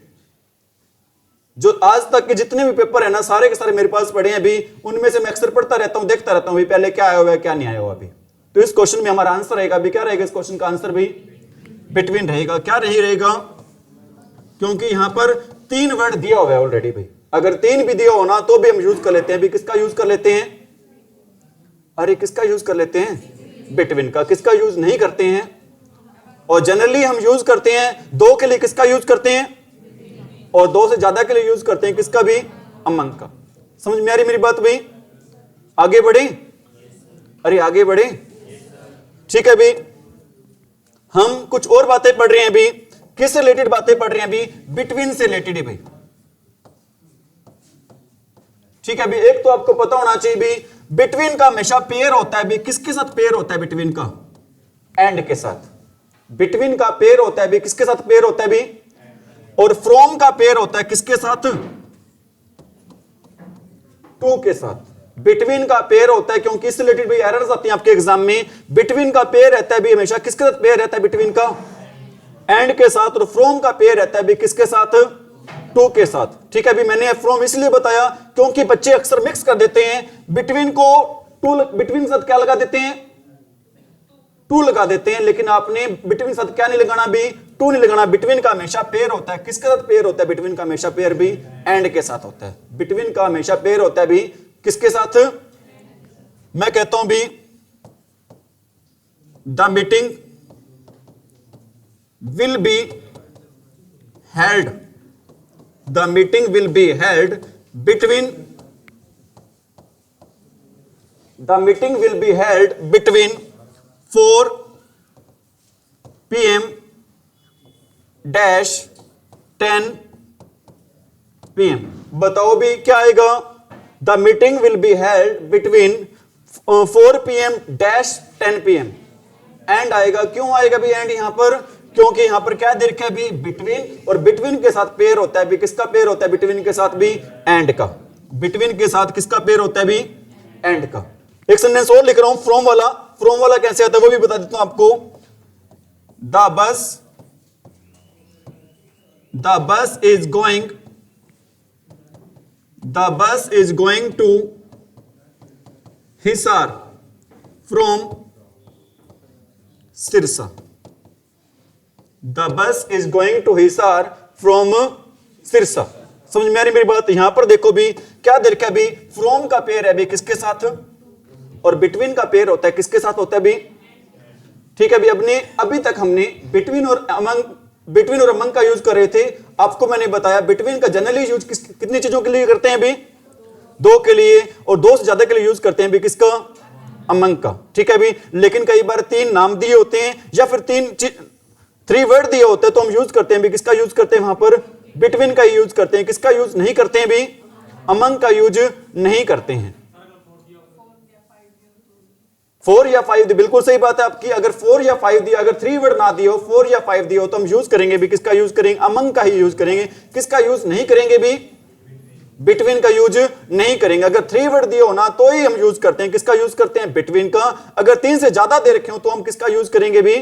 जो आज तक के जितने भी पेपर है ना, सारे के सारे मेरे पास पड़े हैं अभी। उनमें से मैं अक्सर पढ़ता रहता हूं, देखता रहता हूं भी पहले क्या आया हुआ है क्या नहीं आया हुआ अभी। तो इस क्वेश्चन में हमारा आंसर रहेगा भी, क्या रहेगा इस क्वेश्चन का आंसर भी? बिटवीन रहेगा। क्या नहीं रहेगा? क्योंकि यहां पर 3 वर्ड दिया हुआ है ऑलरेडी भाई। अगर 3 भी दिया हो ना तो भी हम यूज कर लेते हैं भी। किसका यूज कर लेते हैं? अरे किसका यूज कर लेते हैं? बिटवीन का। किसका यूज नहीं करते हैं? और जनरली हम यूज करते हैं दो के लिए किसका यूज करते हैं? और दो से ज्यादा के लिए यूज करते हैं किसका भी? अमंग का। समझ में आ रही मेरी बात भाई? आगे बढ़े? अरे आगे बढ़े। ठीक है भी, हम कुछ और बातें पढ़ रहे हैं भी। किससे रिलेटेड बातें पढ़ रहे हैं भी? बिटवीन से रिलेटेड है भाई। ठीक है भी, एक तो आपको पता होना चाहिए भी, बिटवीन का हमेशा पेयर होता है भी। किसके साथ पेयर होता है बिटवीन का? एंड के साथ। बिटवीन का पेयर होता है भी किसके साथ पेयर होता है भी, और फ्रॉम का पेयर होता है किसके साथ, टू के साथ। बिटवीन का पेयर होता है, क्योंकि इससे रिलेटेड भी एरर्स आती हैं आपके एग्जाम में। बिटवीन का पेयर रहता है भी हमेशा किसके साथ पेयर रहता है, बिटवीन का एंड के साथ, और फ्रॉम का पेयर रहता है भी किसके साथ, टू के साथ। ठीक है, अभी मैंने फ्रॉम इसलिए बताया क्योंकि बच्चे अक्सर मिक्स कर देते हैं, बिटवीन को टू, बिटवीन के साथ क्या लगा देते हैं, टू लगा देते हैं, लेकिन आपने बिटवीन के साथ क्या नहीं लगाना भी, टू नहीं लगाना। बिटवीन का हमेशा पेयर होता है किसके साथ पेयर होता है, बिटवीन का हमेशा पेयर भी एंड के साथ होता है। बिटवीन का हमेशा पेयर होता है भी किसके साथ, मैं कहता हूं भी the meeting will be held, the meeting will be held between, the meeting will be held between 4 PM dash 10 PM। बताओ भी क्या आएगा, the meeting will be held between 4 PM dash 10 PM। And आएगा, क्यों आएगा भी एंड यहां पर, क्योंकि यहां पर क्या दे रखा है भी बिटवीन, और बिटवीन के साथ पेयर होता है भी किसका पेयर होता है, बिटवीन के साथ भी एंड का। बिटवीन के साथ किसका पेयर होता है भी, एंड का। एक सेंटेंस और लिख रहा हूं फ्रॉम वाला, फ्रॉम वाला कैसे आता है वो भी बता देता हूं आपको। The bus is going, the bus is going to Hisar from Sirsa, the bus is going to Hisar from Sirsa. समझ में आ रही मेरी बात। यहां पर देखो भी क्या दे रखा है भी, फ्रॉम का पेयर है भी किसके साथ, और बिटवीन का पेयर होता है किसके साथ होता है भी। ठीक है भी, अभी तक हमने बिटवीन और अमंग का यूज कर रहे थे। आपको मैंने बताया बिटवीन का जनरली यूज कितनी चीजों के लिए करते हैं भी, दो के लिए, और दो से ज्यादा के लिए यूज करते हैं भी किसका, अमंग का। ठीक है भी, लेकिन कई बार तीन नाम दिए होते हैं या फिर थ्री वर्ड दिए होते हैं तो हम यूज करते हैं भी किसका यूज करते हैं, वहां पर बिटवीन का यूज करते हैं। किसका यूज नहीं करते हैं भी, अमंग का यूज नहीं करते हैं। 4 या 5 दी, बिल्कुल सही बात है आपकी। अगर 4 या 5 दिया, अगर 3 वर्ड ना दियो, 4 या 5 दियो तो हम यूज करेंगे भी किसका यूज करेंगे, अमंग का ही यूज करेंगे। किसका यूज नहीं करेंगे भी, बिटवीन का यूज नहीं करेंगे। अगर 3 वर्ड दियो ना तो ही हम यूज करते हैं, किसका यूज करते हैं, बिटवीन का। अगर 3 से ज्यादा दे रखे हो तो हम किसका यूज करेंगे भी,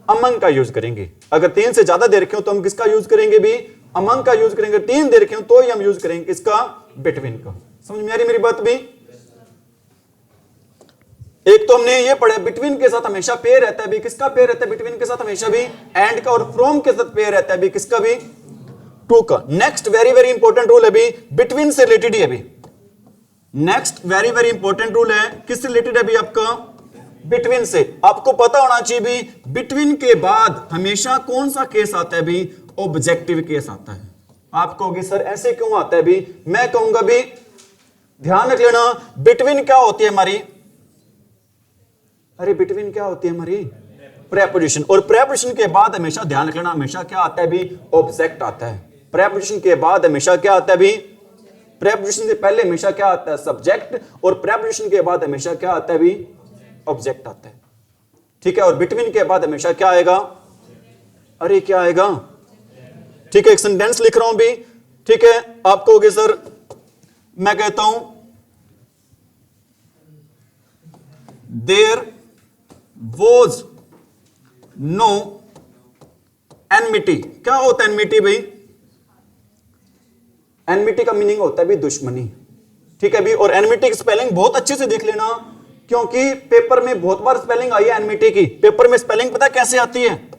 अमंग का यूज करेंगे। अगर 3 से ज्यादा दे रखे हो तो हम किसका यूज करेंगे भी, अमंग का यूज करेंगे। 3 दे रखे हो तो ही हम यूज करेंगे किसका, बिटवीन का। समझ में आ रही मेरी बात भी। एक तो हमने ये पढ़ा बिटवीन के साथ हमेशा पेयर रहता है भी किसका पेयर रहता है, बिटवीन के साथ हमेशा भी एंड का, और फ्रॉम के साथ पेयर रहता है भी किसका भी, टू का। Next very very important rule है भी, बिटवीन से रिलेटेड है भी। Next very very important rule है, किससे रिलेटेड है भी आपका, बिटवीन से। आपको पता होना चाहिए भी बिटवीन के बाद हमेशा कौन सा केस आता है भी, ऑब्जेक्टिव केस आता है। आप कहोगे सर ऐसे क्यों आता है भी, मैं कहूंगा भी ध्यान रख लेना, बिटवीन क्या होती है हमारी, अरे बिटवीन क्या होती है हमारी, प्रेपोजिशन। और प्रेपोजिशन के बाद हमेशा ध्यान रखना, हमेशा क्या आता है भी, ऑब्जेक्ट आता है। प्रेपोजिशन के बाद हमेशा क्या आता है भी, प्रेपोजिशन से पहले हमेशा क्या आता है, सब्जेक्ट, और प्रेपोजिशन के बाद हमेशा क्या आता है भी, ऑब्जेक्ट आता है। ठीक है, और बिटवीन के बाद हमेशा क्या आएगा, अरे क्या आएगा। ठीक है, एक सेंटेंस लिख रहा हूं भी। ठीक है, आप कहोगे सर, मैं कहता हूं देयर वॉज नो एनमिटी। क्या होता है एनमिटी भाई, एनमिटी का मीनिंग होता है भी दुश्मनी। ठीक है भी, और एनमिटी की स्पेलिंग बहुत अच्छे से देख लेना, क्योंकि पेपर में बहुत बार स्पेलिंग आई है एनमिटी की। पेपर में स्पेलिंग पता कैसे आती है,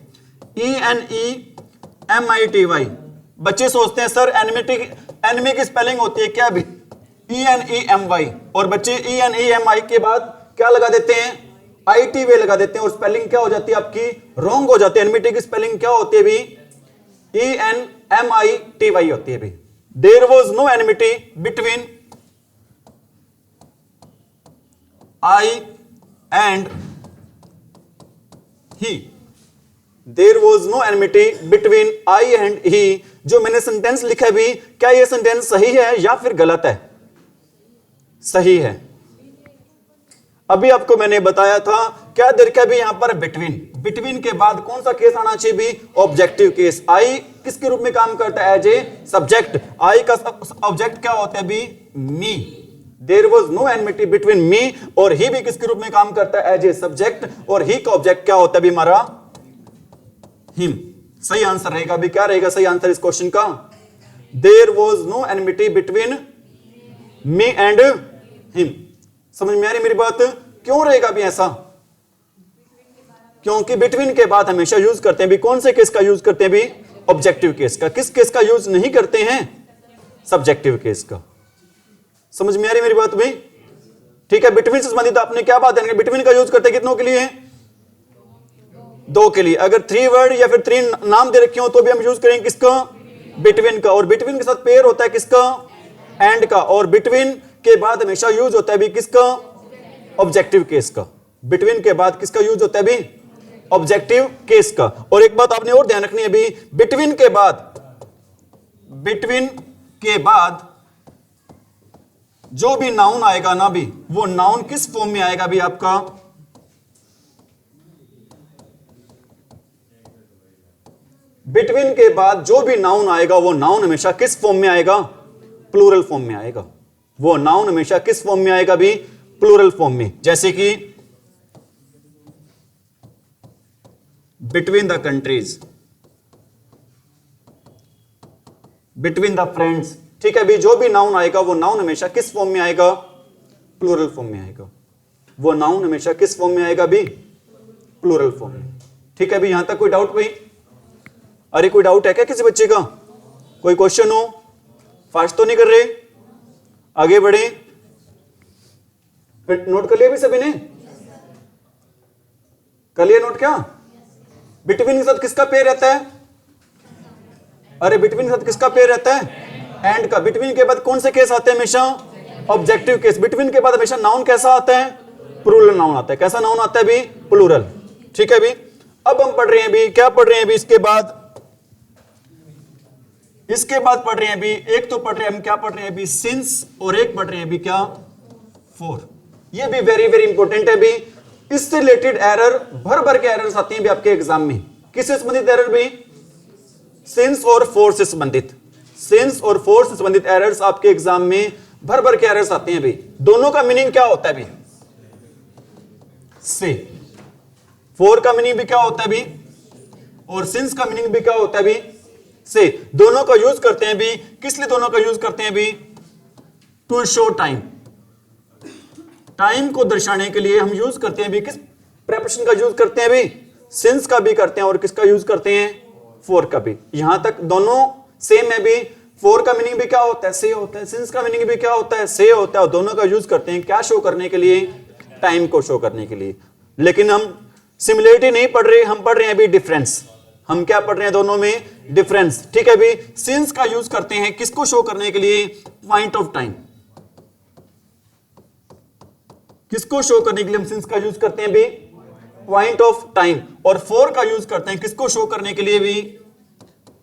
ENEMITY। बच्चे सोचते हैं सर एनिमी की स्पेलिंग होती है क्या भी, ENEMY, और बच्चे ENEMI के बाद क्या लगा देते हैं, IT वे लगा देते हैं, और स्पेलिंग क्या हो जाती है आपकी, रॉन्ग हो जाती है। एनमिटी की स्पेलिंग क्या होती है भी, ENMITY होती है भी। There was no enmity between I and he, there was no enmity between I and he। जो मैंने सेंटेंस लिखा है भी, क्या यह सेंटेंस सही है या फिर गलत है, सही है। अभी आपको मैंने बताया था क्या देर क्या भी यहां पर बिटवीन के बाद कौन सा केस आना चाहिए भी? Objective case. आई किसके रूप में काम करता है? As a subject. आई का ऑब्जेक्ट क्या होता है भी? Me. There was no enmity between me और ही भी किसके रूप में काम करता है? As a subject. और ही का ऑब्जेक्ट क्या होता है भी? हमारा हिम। सही आंसर रहेगा भी, क्या रहेगा सही आंसर इस क्वेश्चन का? There was no enmity between me and him. समझ में आ रही मेरी बात? क्यों रहेगा भी ऐसा? क्योंकि बिटवीन के बाद हमेशा यूज करते हैं भी कौन से केस का यूज करते हैं भी? ऑब्जेक्टिव केस का। किस केस का यूज नहीं करते हैं? सब्जेक्टिव केस का। समझ में आ रही मेरी बात भी? ठीक है, बिटवीन से संबंधित आपने क्या बात है? बिटवीन का यूज करते हैं कितनों के लिए? दो के लिए। अगर 3 वर्ड या फिर 3 नाम दे रखे हो तो भी हम यूज करेंगे किसका? बिटवीन का। और बिटवीन के साथ पेयर होता है किसका? एंड का। और बिटवीन के बाद हमेशा यूज होता है भी किसका? ऑब्जेक्टिव केस का। बिटवीन के बाद किसका यूज होता है भी? ऑब्जेक्टिव केस का। और एक बात आपने और ध्यान रखनी है भी, बिटवीन के बाद जो भी नाउन आएगा ना भी, वो नाउन किस फॉर्म में आएगा भी आपका? बिटवीन के बाद जो भी नाउन आएगा वो नाउन हमेशा किस फॉर्म में आएगा? प्लूरल फॉर्म में आएगा। वो नाउन हमेशा किस फॉर्म में आएगा भी? प्लूरल फॉर्म में। जैसे कि between the countries, between the friends. ठीक है भी, जो भी नाउन आएगा वो नाउन हमेशा किस फॉर्म में आएगा? प्लूरल फॉर्म में आएगा। वो नाउन हमेशा किस फॉर्म में आएगा भी? प्लूरल फॉर्म में। ठीक है भी, यहां तक कोई डाउट भाई? अरे कोई डाउट है क्या किसी बच्चे का? कोई क्वेश्चन हो? फास्ट तो नहीं कर रहे? आगे बढ़े। नोट कर लिया भी सभी ने? कर लिया नोट? क्या बिटवीन के साथ किसका पेयर रहता है? अरे बिटवीन के साथ किसका पेयर रहता है? एंड का। बिटवीन के बाद कौन से केस आते हैं हमेशा? Objective case. बिटवीन के बाद हमेशा नाउन कैसा आता है? प्लूरल नाउन आता है। कैसा नाउन आता है भी? प्लूरल। ठीक है भी, अब हम पढ़ रहे हैं भी, क्या पढ़ रहे हैं भी इसके बाद? इसके बाद पढ़ रहे हैं भी, एक तो पढ़ रहे हैं हम, क्या पढ़ रहे हैं भी? सिंस। और एक पढ़ रहे हैं भी क्या? फॉर। ये भी वेरी वेरी इंपॉर्टेंट है भी। इससे रिलेटेड एरर भर के एरर्स आती हैं भी आपके एग्जाम में। किससे संबंधित एरर भी? सिंस और फॉर से संबंधित। सिंस और फॉर से संबंधित एरर्स आपके एग्जाम में भर के एरर्स आते हैं भी। दोनों का मीनिंग क्या होता है भी? से। फॉर का मीनिंग भी क्या होता है भी? और सिंस का मीनिंग भी क्या होता है भी? से। दोनों का यूज करते हैं भी, किस लिए दोनों का यूज करते हैं भी? To show time. टाइम को दर्शाने के लिए हम यूज करते हैं भी किस प्रेपोजिशन का यूज करते हैं भी? सिंस का भी करते हैं और किसका यूज करते हैं? फॉर का भी। यहां तक दोनों सेम है भी। फॉर का मीनिंग भी क्या होता है? से होता है। सिंस का मीनिंग भी क्या होता है? से होता है। और दोनों का यूज करते हैं क्या शो करने के लिए? टाइम को शो करने के लिए। लेकिन हम सिमिलरिटी नहीं पढ़ रहे, हम पढ़ रहे हैं अभी डिफरेंस। हम क्या पढ़ रहे हैं दोनों में? डिफरेंस। ठीक है भी, सिंस का यूज करते हैं किसको शो करने के लिए? Point of time. किसको शो करने के लिए हम सिंस का यूज करते हैं भी? Point of time. और फॉर का यूज करते हैं किसको शो करने के लिए भी?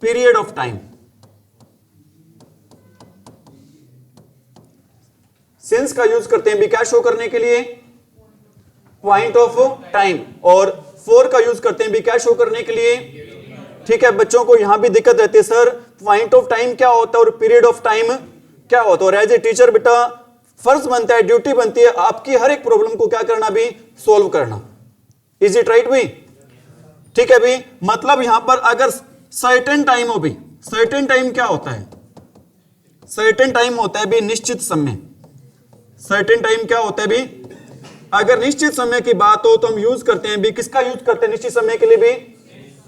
Period of time. सिंस का यूज करते हैं भी क्या शो करने के लिए? Point of time. और फॉर का यूज करते हैं भी क्या शो करने के लिए? ठीक है, बच्चों को यहां भी दिक्कत रहती है, सर पॉइंट ऑफ टाइम क्या होता है और पीरियड ऑफ टाइम क्या होता है? और एज ए टीचर बेटा फर्ज बनता है, ड्यूटी बनती है आपकी हर एक प्रॉब्लम को क्या करना भी? सॉल्व करना। इज इट राइट भी? ठीक है भी, मतलब यहां पर अगर सर्टेन टाइम हो भी, सर्टेन टाइम क्या होता है? सर्टेन टाइम होता है भी निश्चित समय। सर्टेन टाइम क्या होता है भी? अगर निश्चित समय की बात हो तो हम यूज करते हैं भी, किसका यूज करते हैं निश्चित समय के लिए भी?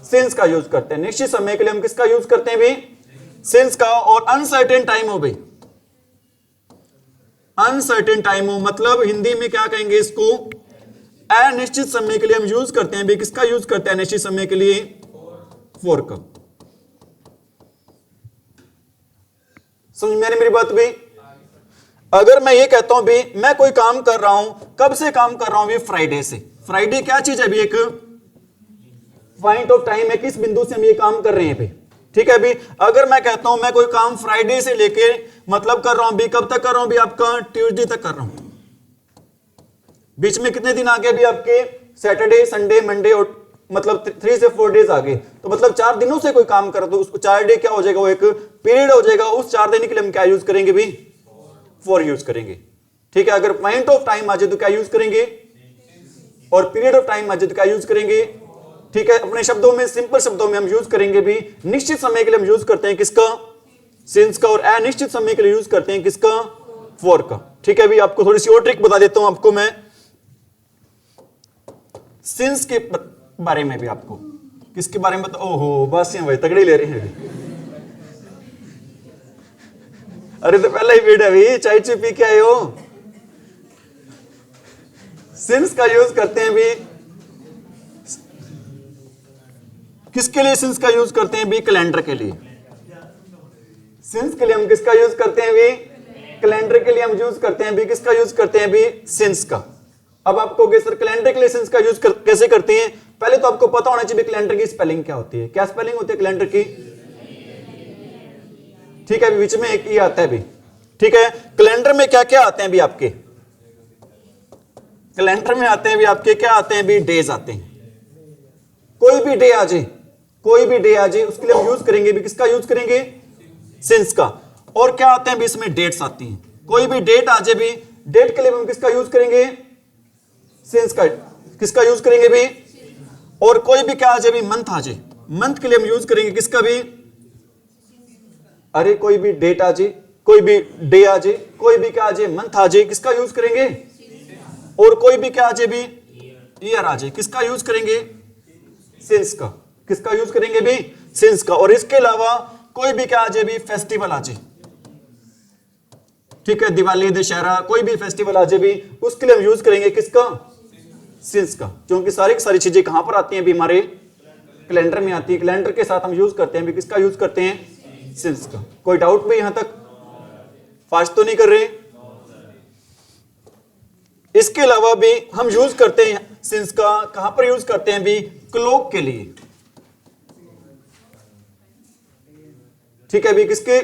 सिंस का यूज करते हैं। निश्चित समय के लिए हम किसका यूज करते हैं भी? सिंस का। और अनसर्टेन टाइम हो भी, अनसर्टेन टाइम हो मतलब हिंदी में क्या कहेंगे इसको? अनिश्चित समय के लिए हम यूज करते हैं भी, किसका यूज करते हैं निश्चित समय के लिए? फॉर का। समझ में आ रही मेरी बात भी? अगर मैं ये कहता हूं भी मैं कोई काम कर रहा हूं, कब से काम कर रहा हूं भी? फ्राइडे से। फ्राइडे क्या चीज है भी? एक पॉइंट ऑफ टाइम है, किस बिंदु से हम ये काम कर रहे हैं भी। ठीक है भी, अगर मैं कहता हूं मैं कोई काम फ्राइडे से लेके मतलब कर रहा हूं भी, कब तक कर रहा हूं भी? आपका ट्यूसडे तक कर रहा हूं। बीच में कितने दिन आ गए अभी आपके? सैटरडे, संडे, मंडे और मतलब 3 से 4 डेज आ गए, तो मतलब 4 दिनों से कोई काम करा तो उसको 4 डे क्या हो जाएगा, वो एक पीरियड हो जाएगा। उस 4 दिन के लिए हम क्या यूज करेंगे भी? फॉर यूज करेंगे। ठीक है, अगर पॉइंट ऑफ टाइम आ जाए तो क्या यूज करेंगे? और पीरियड ऑफ टाइम आ जाए तो क्या यूज करेंगे? ठीक है, अपने शब्दों में, सिंपल शब्दों में हम यूज करेंगे भी निश्चित समय के लिए हम यूज करते हैं किसका? सिंस का। और अनिश्चित समय के लिए यूज करते हैं किसका? फॉर का। ठीक है, अभी आपको थोड़ी सी और ट्रिक बता देता हूं आपको मैं सिंस के बारे में भी। आपको किसके बारे में बता? ओहो, बासियां भाई तगड़े ले रहे हैं। अरे तो पहला ही पीरियड है भाई, चाय चुप पी के आए हो। सिंस का यूज करते हैं भी किसके लिए? सिंस का यूज करते हैं भी कैलेंडर के लिए। सिंस के लिए हम किसका यूज करते हैं भी? कैलेंडर के लिए हम यूज करते हैं भी किसका? यूज करते हैं भी सिंस का। अब आपको सर कैलेंडर के लिए सिंस का यूज कैसे करते हैं? पहले तो आपको पता होना चाहिए कैलेंडर की स्पेलिंग क्या होती है। क्या स्पेलिंग होती है कैलेंडर की? ठीक है, बीच में एक ई आता है भी। ठीक है, कैलेंडर में क्या क्या आते हैं भी आपके? कैलेंडर में आते हैं भी आपके क्या आते हैं भी? डेज आते हैं। कोई भी डे आ जाए, कोई भी डे आ जाए, उसके लिए हम यूज करेंगे भी किसका? यूज करेंगे सिंस का। और क्या आते हैं भी? इसमें डेट्स आती हैं। कोई भी डेट आ जाए भी, डेट के लिए हम किसका यूज करेंगे? सिंस का। किसका यूज करेंगे भी? और कोई भी क्या आ जाए भी? मंथ आ जाए, मंथ के लिए हम यूज करेंगे किसका भी? अरे कोई भी डेट आ जाए, कोई भी डे आ जाए, कोई भी क्या आ जाए? मंथ आ जाए, किसका यूज करेंगे? और कोई भी क्या आ जाए भी? ईयर आ जाए, किसका यूज करेंगे? सिंस का। किसका यूज करेंगे भी? सिंस का। और इसके अलावा कोई भी क्या आ जाए भी? फेस्टिवल आ जाए। ठीक है, दिवाली, दशहरा, कोई भी फेस्टिवल आ जाए भी, उसके लिए हम यूज करेंगे किसका? सिंस का। क्योंकि सारी की सारी चीजें कहां पर आती हैं भी? हमारे कैलेंडर में आती है। कैलेंडर के साथ हम यूज करते हैं भी किसका? यूज करते हैं सिंस का। कोई डाउट भी यहां तक? फास्ट तो नहीं कर रहे? इसके अलावा भी हम यूज करते हैं सिंस का, कहां पर यूज करते हैं भी? क्लॉक के लिए। ठीक है भी, किसके?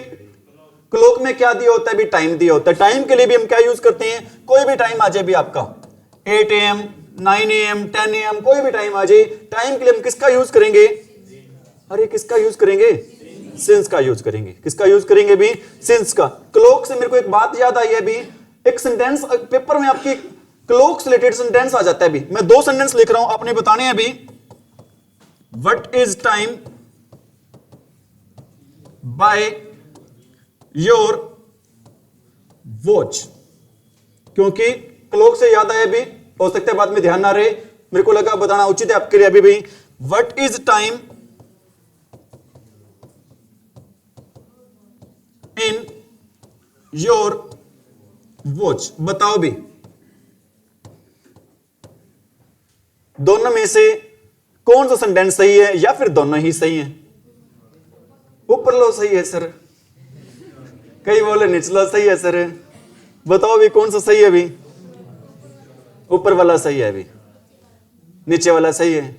क्लॉक में क्या दिया होता है भी? टाइम दिया होता है। टाइम के लिए भी हम क्या यूज करते हैं? कोई भी टाइम आ जाए भी आपका, 8 AM, 9 AM, 10 AM, कोई भी टाइम आ जाए, टाइम के लिए हम किसका यूज करेंगे? अरे किसका यूज करेंगे? सिंस का यूज करेंगे। किसका यूज करेंगे भी? सिंस का। क्लॉक से मेरे को एक बात याद आई है भी, एक सेंटेंस पेपर में आपकी क्लॉक से रिलेटेड सेंटेंस आ जाता है भी। मैं 2 सेंटेंस लिख रहा हूं, आपने बताने हैं भी what is time by your watch. क्योंकि क्लॉक से याद आया भी, हो सकता है बाद में ध्यान ना रहे, मेरे को लगा बताना उचित है आपके लिए अभी भी। What is time in your watch, बताओ भी। दोनों में से कौन सा सेंटेंस सही है, या फिर दोनों ही सही है? ऊपर लो सही है सर, कई बोले निचला सही है सर। बताओ भी कौन सा सही है अभी? ऊपर वाला सही है अभी, नीचे वाला सही है?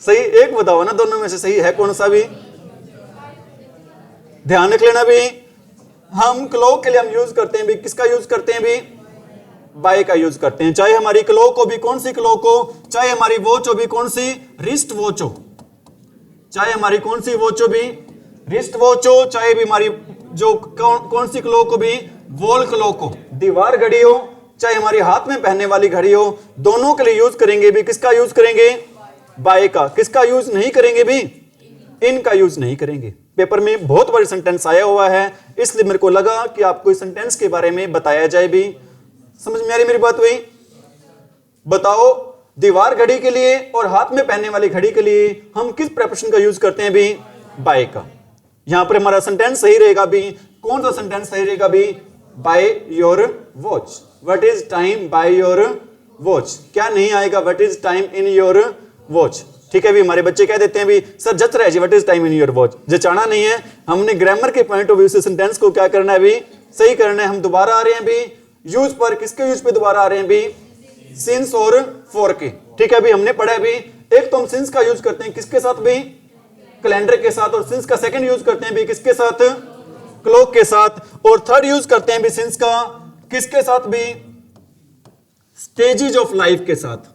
सही एक बताओ ना, दोनों में से सही है कौन सा भी? ध्यान रख लेना भी, हम क्लॉक के लिए हम यूज करते हैं भी किसका यूज करते हैं भी? बाय का यूज करते हैं। चाहे हमारी क्लॉक हो भी कौन सी क्लॉक हो, चाहे हमारी वॉच हो भी कौन सी? रिस्ट वॉच हो। चाहे हमारी कौन सी वॉच हो भी? रिस्ट वॉच हो। चाहे भी हमारी जो कौन सी क्लॉक हो भी? वॉल क्लॉक हो, दीवार घड़ी हो, चाहे हमारे हाथ में पहनने वाली घड़ी हो, दोनों के लिए यूज करेंगे भी किसका यूज करेंगे? बाय का। किसका यूज नहीं करेंगे भी? इन का यूज नहीं करेंगे। पेपर में बहुत बड़ी सेंटेंस आया हुआ है, इसलिए मेरे को लगा कि आपको इस सेंटेंस के बारे में बताया जाए भी। समझ में आ रही मेरी बात? हुई? बताओ, दीवार घड़ी के लिए और हाथ में पहनने वाली घड़ी के लिए हम किस प्रेपोजिशन का यूज करते हैं भी? बाय का। यहां पर हमारा सेंटेंस सही रहेगा भी, कौन सा सेंटेंस सही रहेगा भी? By your watch. What is time by your watch. क्या नहीं आएगा? What is time in your watch. ठीक है भी, हमारे बच्चे कह देते हैं भी सर जच रहा है जी what is time in your watch. जचाना नहीं है, हमने ग्रामर के पॉइंट ऑफ व्यू से सेंटेंस को क्या करना है भी? सही करना है। हम दोबारा आ रहे हैं भी यूज पर, किसके यूज पे दोबारा आ रहे हैं भी? सिंस और फॉर के। ठीक है भी, हमने पढ़ा है भी, एक तो हम सिंस का यूज करते हैं किसके साथ भी? कैलेंडर के साथ। और सिंस का सेकंड यूज करते हैं भी किसके साथ? क्लॉक के साथ। और थर्ड यूज करते हैं भी सिंस का किसके साथ भी? स्टेजेज ऑफ लाइफ के साथ,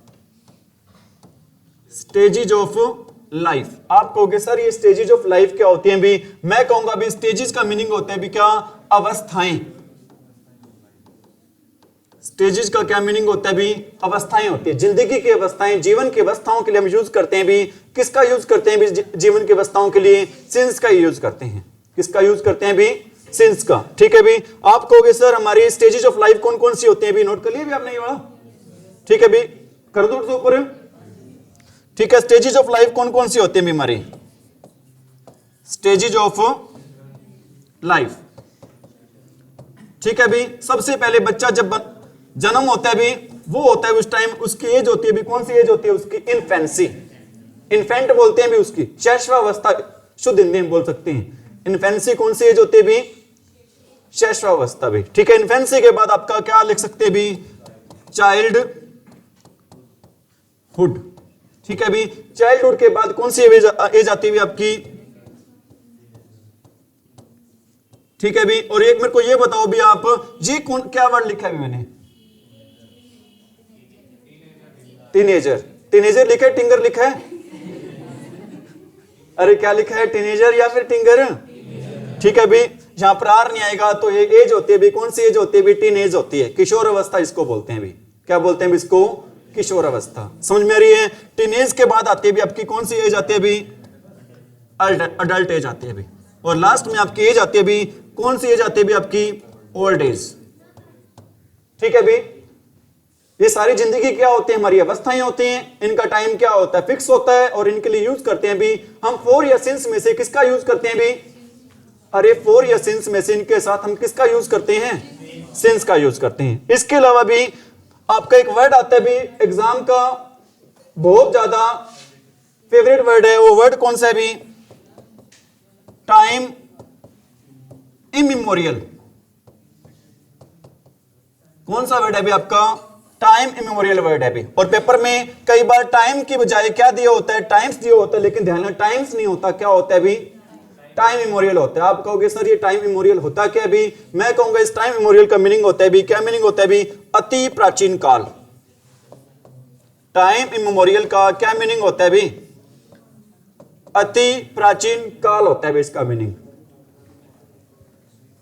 स्टेजेज ऑफ लाइफ। आप कहोगे सर ये स्टेजेज ऑफ लाइफ क्या होती हैं भी? मैं कहूंगा भी स्टेजेस का मीनिंग होता है भी क्या? अवस्थाएं। स्टेजेस का क्या मीनिंग होता है भी? अवस्थाएं होती है, जिंदगी की अवस्थाएं, जीवन की अवस्थाओं के लिए हम यूज करते हैं भी। किसका यूज करते हैं भी जीवन की अवस्थाओं के लिए? सिंस का यूज करते हैं। किसका यूज करते हैं भी? सिंस का। ठीक है भी। आप कहोगे सर हमारी स्टेजेस ऑफ लाइफ कौन कौन सी होती हैं भी? नोट कर लिया भी आपने ये वाला? ठीक है भी, कर दो ऊपर। ठीक है, स्टेजेस ऑफ लाइफ कौन कौन सी होती हैं भी हमारी? Stages of life. ठीक है भी, सबसे पहले बच्चा जब जन्म होता है भी, वो होता है उस टाइम, उसकी एज होती है भी, कौन सी एज होती है उसकी? इन्फेंसी। इन्फेंट बोलते हैं भी उसकी, शैशवावस्था शुद्ध हिंदी में बोल सकते हैं। इन्फेंसी कौन सी एज होती है भी? शैशवावस्था भी। ठीक है, इन्फेंसी के बाद आपका क्या लिख सकते हैं भी? चाइल्डहुड। ठीक है भी, चाइल्डहुड के बाद कौन सी एज आती है आपकी? ठीक है भी, और एक मेरे को ये बताओ भी आप, ये कौन क्या वर्ड लिखा है भी मैंने? टीनेजर। टीनेजर लिखा है, टिंगर लिखा है? अरे क्या लिखा है, टीनेजर या फिर टिंगर? ठीक है भी, जहां पर आर नहीं आएगा तो ये एज होती है भी, कौन सी एज होती है भी? टीनेज होती है, किशोर अवस्था इसको बोलते हैं भी। क्या बोलते हैं भी इसको? किशोर अवस्था। समझ में आ रही है? टीनेज के बाद आती है भी आपकी कौन सी एज आती है भी? अडल्ट एज आती है भी। और लास्ट में आपकी एज आती है भी, कौन सी एज आती है भी आपकी? Old age. ठीक है भी, ये सारी जिंदगी क्या होती है? हमारी अवस्थाएं होती हैं। इनका टाइम क्या होता है? फिक्स होता है, और इनके लिए यूज करते हैं भी हम फोर या सिंस में से किसका यूज करते हैं भी? अरे फोर या सिंस में से इनके साथ हम किसका यूज करते हैं? सिंस का यूज करते हैं। इसके अलावा भी आपका एक वर्ड आता है भी, एग्जाम का बहुत ज्यादा फेवरेट वर्ड है, वो वर्ड कौन सा है भी? Time immemorial. कौन सा वर्ड है भी आपका? टाइम इमेमोरियल वर्ड है भी। और पेपर में कई बार टाइम की बजाय क्या दिया होता है? टाइम्स दिया होता है, लेकिन ध्यान रखना टाइम्स नहीं होता, क्या होता है भी? टाइम इमेमोरियल होता है। आप कहोगे सर ये टाइम इमेमोरियल होता क्या है भी? मैं कहूंगा इस टाइम इमेमोरियल का मीनिंग होता है भी, क्या मीनिंग होता है भी? अति प्राचीन काल। टाइम इमेमोरियल का क्या मीनिंग होता है भी? अति प्राचीन काल होता है भी इसका मीनिंग।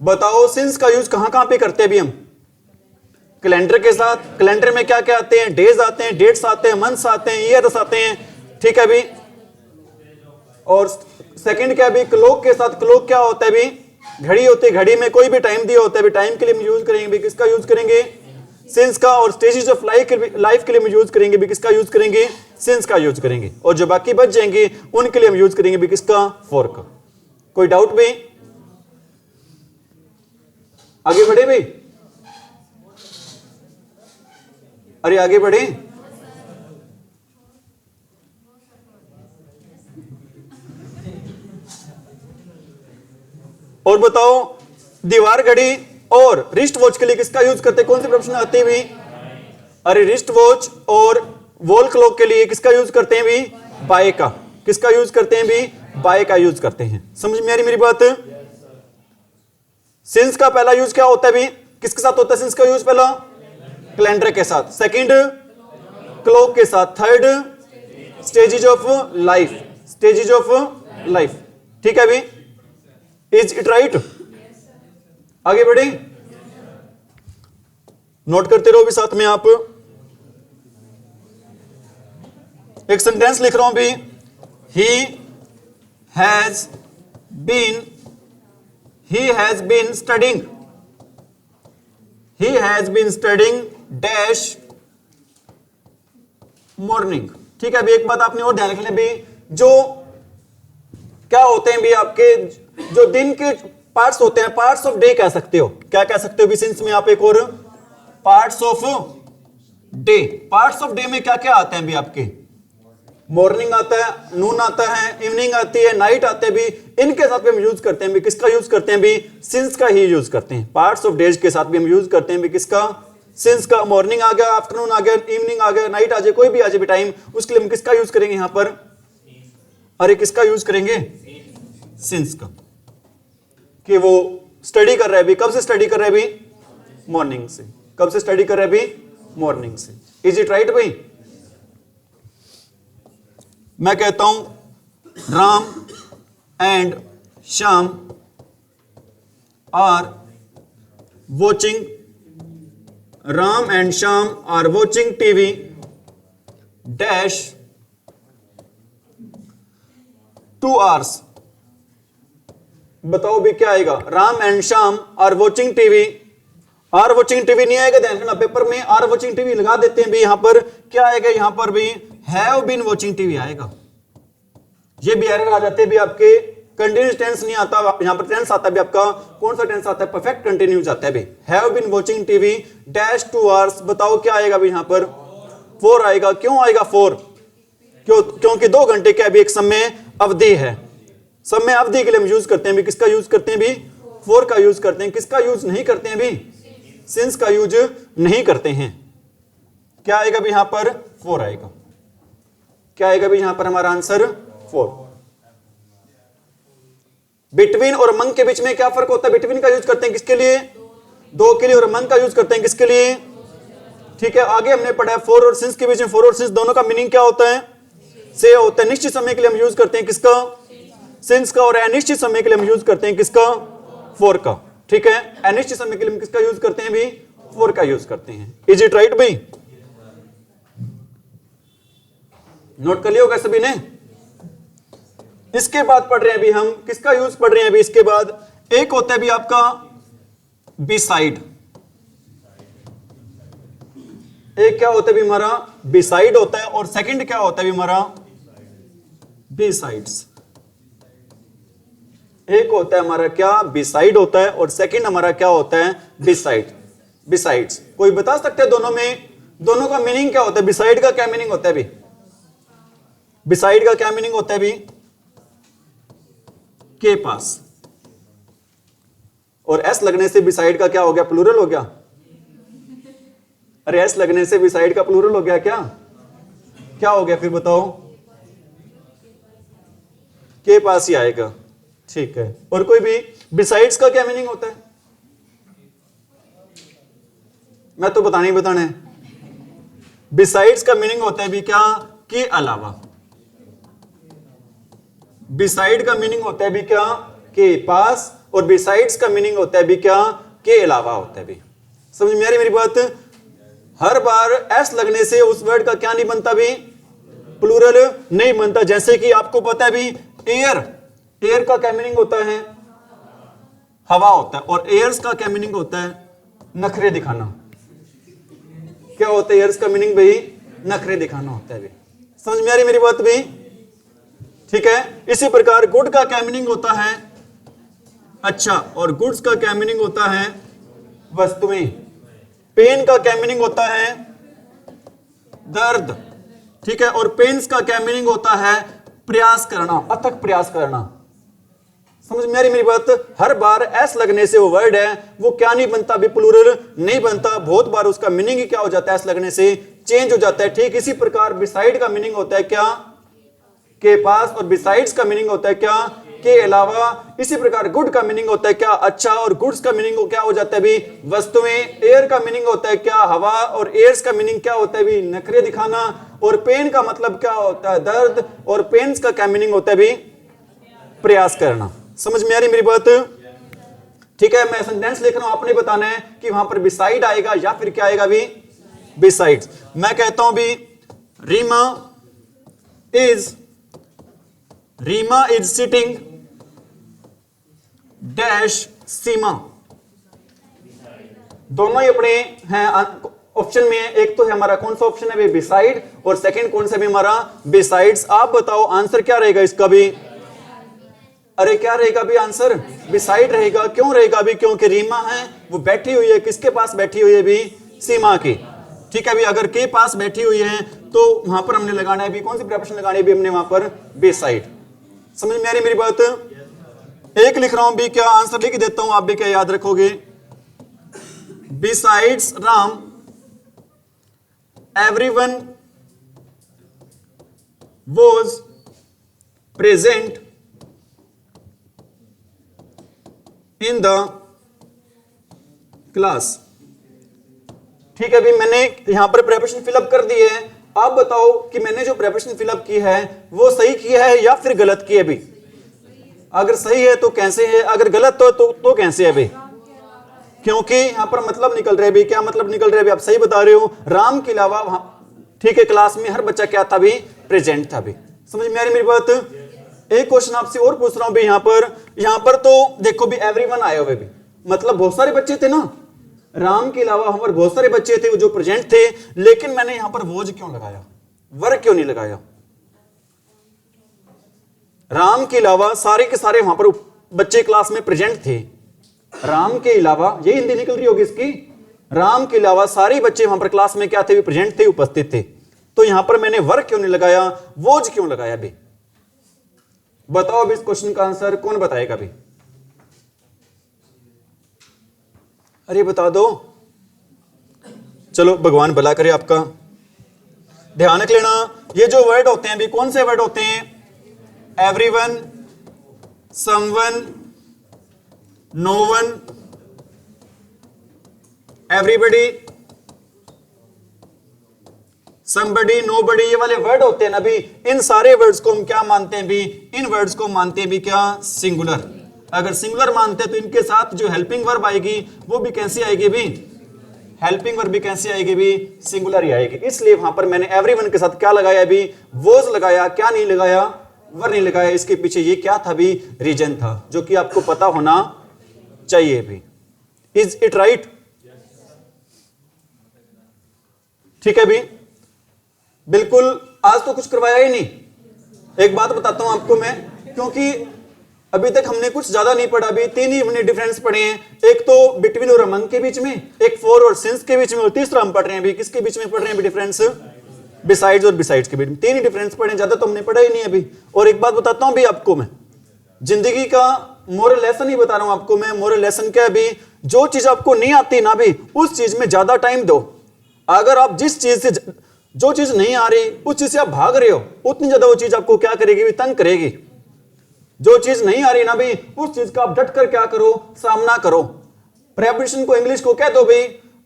बताओ सिंस का यूज कहां कहां पे करते हैं भी हम? कैलेंडर के साथ। कैलेंडर में क्या क्या आते हैं? डेज आते हैं, डेट्स आते हैं, मंथ्स आते हैं, ईयर्स आते हैं। ठीक है भी, और सेकंड क्या भी? क्लॉक के साथ। क्लॉक क्या होता है भी? घड़ी होती है, घड़ी में कोई भी टाइम दिया होता है भी, टाइम के लिए हम यूज करेंगे भी, किसका यूज करेंगे? सिंस का। और स्टेजेस ऑफ लाइफ के लिए हम यूज करेंगे भी, किसका यूज करेंगे? सिंस का यूज करेंगे। और जो बाकी बच जाएंगे उनके लिए हम यूज करेंगे भी, किसका? फॉर का। कोई डाउट भी? आगे बढ़े भी? अरे आगे बढ़े। और बताओ दीवार घड़ी और रिस्ट वॉच के लिए किसका यूज करते हैं? कौन सी प्रश्न आती है भी? अरे रिस्ट वॉच और वॉल क्लॉक के लिए किसका यूज करते हैं भी? बाय का। किसका यूज करते हैं भी? बाय का यूज करते हैं। समझ में आ रही मेरी बात? सिंस का पहला यूज क्या होता है भी? किसके साथ होता है सिंस का यूज? पहला कैलेंडर के साथ, सेकंड क्लॉक के साथ, third stages of life. Stages of life. ठीक है भी, इज इट राइट? आगे बढ़े, नोट करते रहो भी साथ में आप। एक सेंटेंस लिख रहा हूं भी, he has been studying, he has been studying dash morning. ठीक है अभी एक बात आपने और ध्यान रखना भी, जो क्या होते हैं भी आपके जो दिन के पार्ट्स होते हैं, पार्ट्स ऑफ डे कह सकते हो। क्या कह सकते हो भी सिंस में आप? एक और parts of day. Parts of day में क्या क्या आते हैं भी आपके? मॉर्निंग आता है, नून आता है, इवनिंग आती है, नाइट आते हैं भी। इनके साथ भी हम यूज करते हैं भी, किसका यूज करते हैं भी? सिंस का ही यूज करते हैं। पार्ट्स ऑफ डेज के साथ भी हम यूज करते हैं भी, किसका? सिंस का। मॉर्निंग आ गया, आफ्टरनून आ गया, इवनिंग आ गया, नाइट आ जाए, कोई भी आ जाए भी टाइम, उसके लिए हम किसका यूज करेंगे यहां पर? अरे किसका यूज करेंगे? सिंस का। कि वो स्टडी कर रहा है भी, कब से स्टडी कर रहा है भी? मॉर्निंग से। कब से स्टडी कर रहा है भी? मॉर्निंग से। इज इट राइट भाई? मैं कहता हूं Ram and Shyam are watching, Ram and Shyam are watching TV dash 2 hours। बताओ भी क्या आएगा? Ram and Shyam are watching TV, are watching TV नहीं आएगा, ध्यान रखना पेपर में आर वॉचिंग टीवी लगा देते हैं भी। यहां पर क्या आएगा? यहां पर भी हैव बीन वॉचिंग टीवी आएगा। ये भी एरर आ जाते हैं भी, आपके कंटिन्यूस टेंस नहीं आता, यहां पर टेंस आता है भी आपका, कौन सा टेंस आता है? परफेक्ट कंटिन्यूस आता है भी। Have been watching TV dash 2 hours, बताओ क्या आएगा भी? यहां पर 4 आएगा। क्यों आएगा 4? क्योंकि 2 घंटे क्या भी एक समय अवधि है। समय अवधि के लिए हम यूज करते हैं भी, किसका यूज करते हैं भी? 4 का यूज करते हैं। किसका यूज नहीं करते हैं भी? सिंस का यूज नहीं करते हैं। क्या आएगा भी? यहां पर 4 आएगा। क्या आएगा भी? यहां पर हमारा आंसर 4। बिटवीन और अमंग के बीच में क्या फर्क होता है? बिटवीन का यूज करते हैं किसके लिए? 2 के लिए, और अमंग का यूज करते हैं किसके लिए? ठीक है, आगे हमने पढ़ा है फॉर और सिंस के बीच में, फॉर और सिंस दोनों का मीनिंग क्या होता है? से होता है। निश्चित समय के लिए हम यूज करते हैं किसका? सिंस का। और अनिश्चित समय के लिए हम यूज करते हैं किसका? फॉर का। ठीक है, अनिश्चित समय के लिए हम किसका यूज करते हैं भी? फॉर का यूज करते हैं। इज इट राइट भाई? नोट कर लिया होगा सभी ने। इसके बाद पढ़ रहे हैं अभी हम किसका यूज पढ़ रहे हैं अभी। इसके बाद एक होता है भी आपका बिसाइड। एक क्या होता है भी हमारा? बिसाइड होता है। और सेकंड क्या होता है भी हमारा? बिसाइड्स। एक होता है हमारा क्या? बिसाइड होता है, और सेकंड हमारा क्या होता है? Beside, besides. कोई बता सकते हैं दोनों में, दोनों का मीनिंग क्या होता है? बिसाइड का क्या मीनिंग होता है भी? बिसाइड का क्या मीनिंग होता है भी? के पास। और एस लगने से बिसाइड का क्या हो गया? प्लूरल हो गया। अरे एस लगने से बिसाइड का प्लूरल हो गया क्या? क्या हो गया फिर बताओ? के पास ही आएगा। ठीक है, और कोई भी बिसाइड्स का क्या मीनिंग होता है? मैं तो बताना ही बताना है। बिसाइड्स का मीनिंग होता है भी क्या? के अलावा। बिसाइड का मीनिंग होता है भी क्या? के पास। और बिसाइड्स का मीनिंग होता है भी क्या? के अलावा होता है भी। समझ में आ रही मेरी बात? हर बार एस लगने से उस वर्ड का क्या नहीं बनता भी? प्लूरल नहीं बनता। जैसे कि आपको पता है भी एयर, एयर का क्या मीनिंग होता है? हवा होता है। और एयर्स का क्या मीनिंग होता है? नखरे दिखाना। क्या होता है एयर्स का मीनिंग भाई? नखरे दिखाना होता है भी। समझ में आ रही मेरी बात भी? ठीक है, इसी प्रकार गुड का क्या मीनिंग होता है? अच्छा। और गुड्स का क्या मीनिंग होता है? वस्तुएं। पेन का क्या मीनिंग होता है? दर्द। ठीक है, और पेन्स का क्या मीनिंग होता है? प्रयास करना, अथक प्रयास करना। समझ में आ रही मेरी बात? हर बार एस लगने से वो वर्ड है वो क्या नहीं बनता भी? प्लूरल नहीं बनता। बहुत बार उसका मीनिंग ही क्या हो जाता है? एस लगने से चेंज हो जाता है। ठीक इसी प्रकार बिसाइड का मीनिंग होता है क्या? के पास। और बिसाइड्स का मीनिंग होता है क्या? के अलावा। इसी प्रकार गुड का मीनिंग होता है क्या? अच्छा। और गुड्स का मीनिंग क्या हो जाता है भी? वस्तुएं। एयर का मीनिंग होता है क्या? हवा। और एयर्स का मीनिंग क्या होता है भी? नखरे दिखाना। और पेन का मतलब क्या होता है? दर्द। और पेन्स का क्या मीनिंग होता है भी? प्रयास करना। समझ में आ रही मेरी बात? ठीक है, मैं सेंटेंस लिख रहा हूं, आपने बताना है कि वहां पर बिसाइड आएगा या फिर क्या आएगा भी? बिसाइड्स। मैं कहता हूं भी रीमा इज सिटिंग डैश सीमा। दोनों ही अपने हैं ऑप्शन में। एक तो है हमारा कौन सा ऑप्शन है? बिसाइड। और सेकंड कौन सा भी? हमारा बिसाइड्स। आप बताओ आंसर क्या रहेगा इसका भी? अरे क्या रहेगा भी आंसर? बिसाइड रहेगा। क्यों रहेगा भी? क्योंकि रीमा है वो बैठी हुई है, किसके पास बैठी हुई है भी? सीमा की। ठीक है भी, अगर के पास बैठी हुई है तो वहां पर हमने लगाना है भी कौन सी प्रिपोजिशन लगानी है भी? हमने वहां पर बिसाइड। समझ में आ रही मेरी बात? एक लिख रहा हूं भी, क्या आंसर लिख देता हूं, आप भी क्या याद रखोगे? Besides Ram everyone was present in the class। ठीक है, अभी मैंने यहां पर प्रेपरेशन फिलअप कर दी है। आप बताओ कि मैंने जो प्रेपरेशन फिलअप की है वो सही किया है या फिर गलत की है अभी? अगर सही है तो कैसे है, अगर गलत तो कैसे है अभी? क्योंकि यहां पर मतलब निकल रहे अभी, क्या मतलब निकल रहे अभी? आप सही बता रहे हो, राम के अलावा वहां, ठीक है, क्लास में हर बच्चा क्या था अभी? प्रेजेंट था अभी। समझ में आ रही मेरी बात? एक क्वेश्चन आपसे और पूछ रहा हूं भी, यहां पर तो देखो भी एवरीवन आए हुए भी, मतलब बहुत सारे बच्चे थे ना, राम के अलावा हमारे बहुत सारे बच्चे थे जो प्रेजेंट थे, लेकिन मैंने यहां पर वोज क्यों लगाया, वर्ग क्यों नहीं लगाया? राम के अलावा सारे के सारे वहां पर बच्चे क्लास में प्रेजेंट थे, राम के अलावा, ये हिंदी निकल रही होगी इसकी, राम के अलावा सारे बच्चे वहां पर क्लास में क्या थे? प्रेजेंट थे, उपस्थित थे। तो यहां पर मैंने वर्ग क्यों नहीं लगाया, वोज क्यों लगाया अभी? बताओ अभी इस क्वेश्चन का आंसर कौन बताएगा अभी? अरे बता दो, चलो भगवान भला करे आपका। ध्यान रख लेना, ये जो वर्ड होते हैं अभी कौन से वर्ड होते हैं? Everyone, someone, known, everybody, somebody, nobody, ये वाले वर्ड होते हैं ना अभी, इन सारे वर्ड्स को हम क्या मानते हैं भी? इन वर्ड्स को मानते हैं भी क्या? सिंगुलर। अगर सिंगुलर मानते हैं तो इनके साथ जो हेल्पिंग वर्ब आएगी वो भी कैसी आएगी भी? हेल्पिंग वर्ब भी कैसी आएगी भी? सिंगुलर ही आएगी। इसलिए वहां पर मैंने एवरीवन के साथ क्या लगाया भी? वोज लगाया। क्या नहीं लगाया? वर नहीं लगाया। इसके पीछे ये क्या था भी? रीजन था, जो कि आपको पता होना चाहिए भी। Is it right? ठीक है भी, बिल्कुल। आज तो कुछ करवाया ही नहीं। एक बात बताता हूं आपको मैं, क्योंकि अभी तक हमने कुछ ज्यादा नहीं पढ़ा। अभी तीन ही हमने डिफरेंस पढ़े हैं, एक तो बिटवीन और अमंग के बीच में, एक फॉर और सिंस के बीच में, और तीसरा हम पढ़ रहे हैं अभी किसके बीच में पढ़ रहे हैं डिफरेंस? बिसाइड्स और बिसाइड्स के बीच में। तीन ही डिफरेंस पढ़े, ज्यादा तो हमने पढ़ा ही नहीं अभी। और एक बात बताता हूं भी आपको मैं, जिंदगी का मोरल लेसन ही बता रहा हूं आपको मैं। मोरल लेसन क्या है भी? जो चीज आपको नहीं आती ना भी, उस चीज में ज्यादा टाइम दो। अगर आप जिस चीज से, जो चीज नहीं आ रही उस चीज से आप भाग रहे हो, उतनी ज्यादा वो चीज आपको क्या करेगी भी? तंग करेगी। जो चीज नहीं आ रही ना भी, उस चीज का आप डट कर क्या करो? सामना करो। प्रेपरेशन को, इंग्लिश को कह दो भी,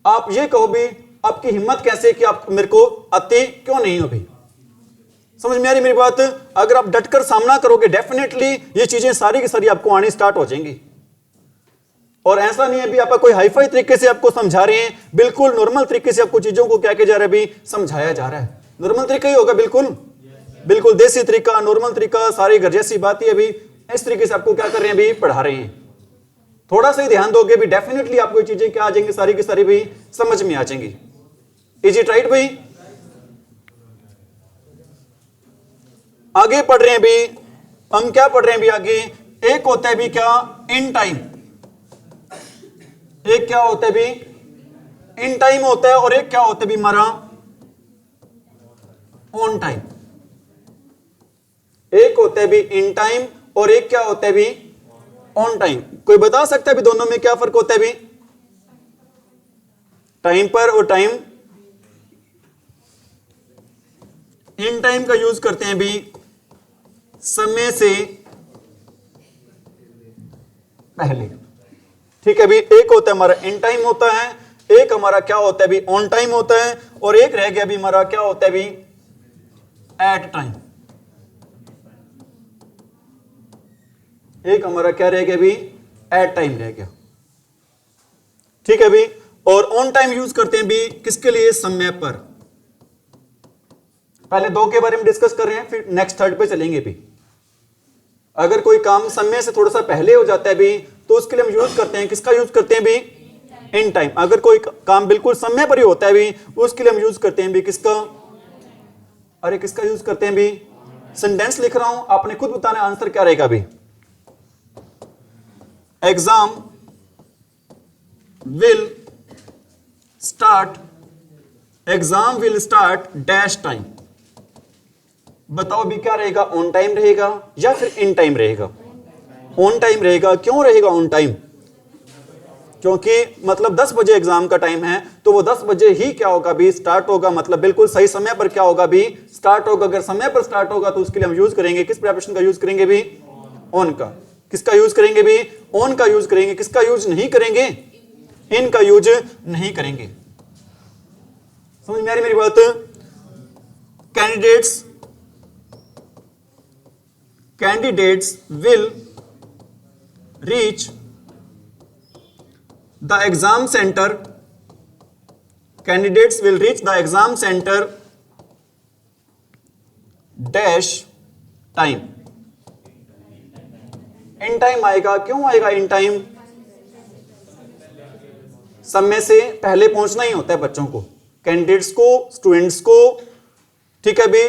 आप ये कहो भी, आपकी हिम्मत कैसे कि आप मेरे को आते क्यों नहीं हो भी? समझ में आ रही मेरी बात? अगर आप डटकर सामना करोगे, डेफिनेटली ये चीजें सारी की सारी आपको आनी स्टार्ट हो जाएंगी। और ऐसा नहीं है भी आपका कोई हाईफाई तरीके से आपको समझा रहे हैं, बिल्कुल नॉर्मल तरीके से आपको चीजों को क्या किया जा रहा है भी? समझाया जा रहा है। नॉर्मल तरीका ही होगा, बिल्कुल बिल्कुल देसी तरीका, नॉर्मल तरीका, सारी घर जैसी बात ही अभी इस तरीके से आपको क्या कर रहे हैं भी? पढ़ा रहे हैं। थोड़ा सा ही ध्यान दोगे भी, डेफिनेटली आपको ये चीजें क्या आ जाएंगी? सारी की सारी भी समझ में आ जाएंगी। इज इट राइट भाई? आगे पढ़ रहे हैं भी, हम क्या पढ़ रहे हैं भी आगे? एक होता है भी क्या? In time. एक क्या होता है भी? इन टाइम होता है। और एक क्या होता है भी हमारा? On time. एक होता है भी इन टाइम और एक क्या होता है भी? On time. कोई बता सकता है भी दोनों में क्या फर्क होता है भी? टाइम पर और टाइम। इन टाइम का यूज करते हैं भी समय से पहले। ठीक है भी, एक होता है हमारा इन टाइम होता है, एक हमारा क्या होता है भी? ऑन टाइम होता है, और एक रह गया भी हमारा क्या होता है भी? At time. एक हमारा क्या रह गया भी? एट टाइम रह गया। ठीक है भी, और ऑन टाइम यूज करते हैं भी किसके लिए? समय पर। पहले दो के बारे में डिस्कस कर रहे हैं, फिर नेक्स्ट थर्ड पे चलेंगे भी। अगर कोई काम समय से थोड़ा सा पहले हो जाता है भी, तो उसके लिए हम यूज करते हैं, किसका यूज करते हैं भी? In time. अगर कोई काम बिल्कुल समय पर ही होता है भी, उसके लिए हम यूज करते हैं भी किसका? अरे किसका यूज करते हैं भी? सेंटेंस लिख रहा हूं, आपने खुद बताना आंसर क्या रहेगा भी। Exam will start, exam will start dash time. बताओ भी क्या रहेगा? ऑन टाइम रहेगा या फिर इन टाइम रहेगा? ऑन टाइम रहेगा। क्यों रहेगा ऑन टाइम? क्योंकि मतलब 10 बजे एग्जाम का टाइम है, तो वो 10 बजे ही क्या होगा भी? स्टार्ट होगा। मतलब बिल्कुल सही समय पर क्या होगा भी? स्टार्ट होगा। अगर समय पर स्टार्ट होगा तो उसके लिए हम यूज करेंगे किस प्रिपरेशन का यूज करेंगे भी? ऑन का। किसका यूज करेंगे भी? ऑन का यूज करेंगे। किसका यूज नहीं करेंगे? इन का यूज नहीं करेंगे। समझ में आ रही मेरी बात? Candidates will reach the exam centre, candidates will reach the exam centre dash time. In time आएगा, क्यों आएगा इन टाइम? समय से पहले पहुंचना ही होता है बच्चों को, कैंडिडेट्स को, स्टूडेंट्स को। ठीक है भी,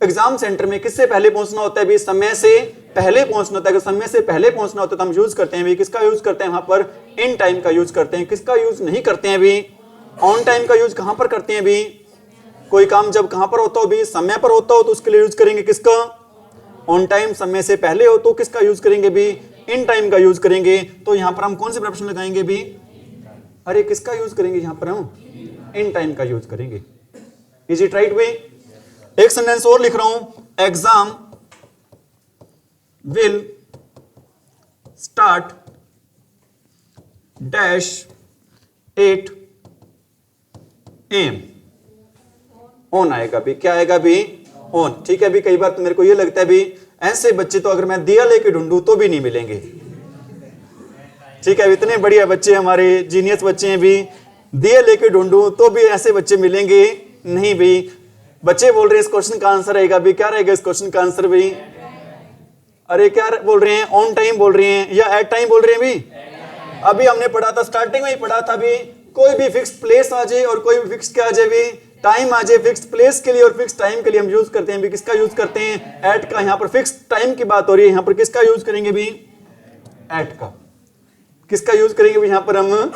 एग्जाम सेंटर में किससे पहले पहुंचना होता है भी? समय से पहले पहुंचना होता है। अगर समय से पहले पहुंचना होता है तो हम यूज करते हैं भी, किसका यूज करते हैं वहां पर? इन टाइम का यूज करते हैं। किसका यूज नहीं करते हैं भी? ऑन टाइम का यूज कहां पर करते हैं भी? कोई काम जब कहां पर होता हो भी? समय पर होता हो तो उसके लिए यूज करेंगे किसका? On time. समय से पहले हो तो किसका यूज करेंगे भी? इन टाइम का यूज करेंगे। तो यहां पर हम कौन से प्रश्न लगाएंगे भी? अरे किसका यूज करेंगे यहां पर हम? इन टाइम का यूज करेंगे। Is it right way? एक सेंटेंस और लिख रहा हूं, exam will start dash 8 AM। On आएगा भी, क्या आएगा भी? ऑन। ठीक है भी, कई बार तो मेरे को ये लगता है भी ऐसे बच्चे तो अगर मैं दिया लेके ढूंढूं तो भी नहीं मिलेंगे। ठीक है, इतने बढ़िया बच्चे हमारे, जीनियस बच्चे हैं भी, दिए लेके ढूंढूं तो भी ऐसे बच्चे मिलेंगे नहीं भी। बच्चे बोल रहे हैं इस क्वेश्चन का आंसर रहेगा भी, क्या रहेगा इस क्वेश्चन का आंसर भी? अरे क्या बोल रहे हैं? ऑन टाइम बोल रहे हैं या एट टाइम बोल रहे हैं भी? अभी हमने पढ़ा था, स्टार्टिंग में ही पढ़ा था भी, कोई भी फिक्स प्लेस आ जाए और कोई भी फिक्स क्या आ जाए भी? टाइम आ जाए। फिक्स प्लेस के लिए और फिक्स टाइम के लिए हम यूज करते हैं भी, किसका यूज करते हैं? एट का। यहां पर फिक्स टाइम की बात हो रही है, यहां पर किसका यूज करेंगे भी? एट का। किसका यूज करेंगे भी? यहां पर हम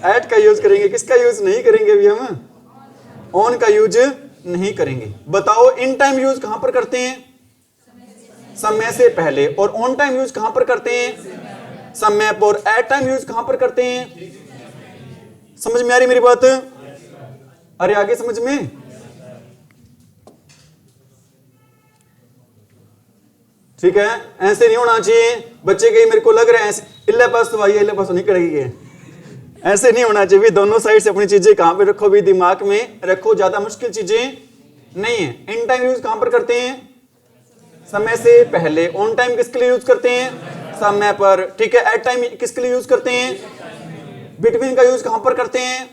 एट का यूज करेंगे। किसका यूज नहीं करेंगे भी हम? ऑन का यूज नहीं करेंगे। बताओ इन टाइम यूज कहां पर करते हैं? समय से पहले। और ऑन टाइम यूज कहां पर करते हैं? समय पर। एट टाइम यूज कहां पर करते हैं? समझ में आ रही मेरी बात? अरे आगे समझ में? ठीक है, ऐसे नहीं होना चाहिए बच्चे के, मेरे को लग रहा है ऐसे इल्ले पास तो भाई इल्ले पास नहीं करेगी, ऐसे नहीं होना चाहिए। दोनों साइड से अपनी चीजें कहां पे रखो भी? दिमाग में रखो, ज्यादा मुश्किल चीजें नहीं है। इन टाइम यूज कहां पर करते हैं? समय से पहले। ऑन टाइम किसके लिए यूज करते हैं? समय पर। ठीक है, एट टाइम किसके लिए यूज करते हैं? बिटवीन का यूज कहां पर करते हैं?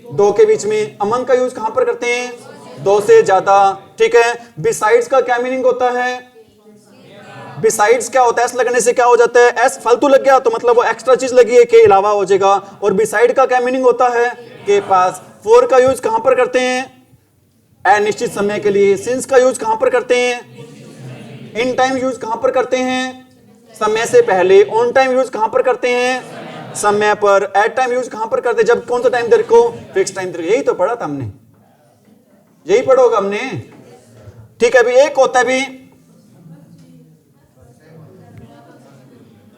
दो के बीच में। अमंग का यूज कहां पर करते हैं? दो से ज्यादा। ठीक है, बिसाइड्स का क्या मीनिंग होता है? बिसाइड्स क्या होता है? एस लगने से क्या हो जाता है? एस फालतू लग गया तो मतलब वो एक्स्ट्रा चीज लगी है, के अलावा हो जाएगा। और बिसाइड का क्या मीनिंग होता है? के पास। फॉर का यूज कहां पर करते हैं? अनिश्चित समय के लिए। सिंस का यूज कहां पर करते हैं? इन टाइम यूज कहां पर करते हैं? समय से पहले। ऑन टाइम यूज कहां पर करते हैं? समय पर। एट टाइम यूज कहां पर करते हैं? जब कौन सा टाइम देखो? फिक्स टाइम देखो। यही तो पढ़ा था हमने, यही पढ़ोगा हमने। ठीक है, अभी एक होता है भी,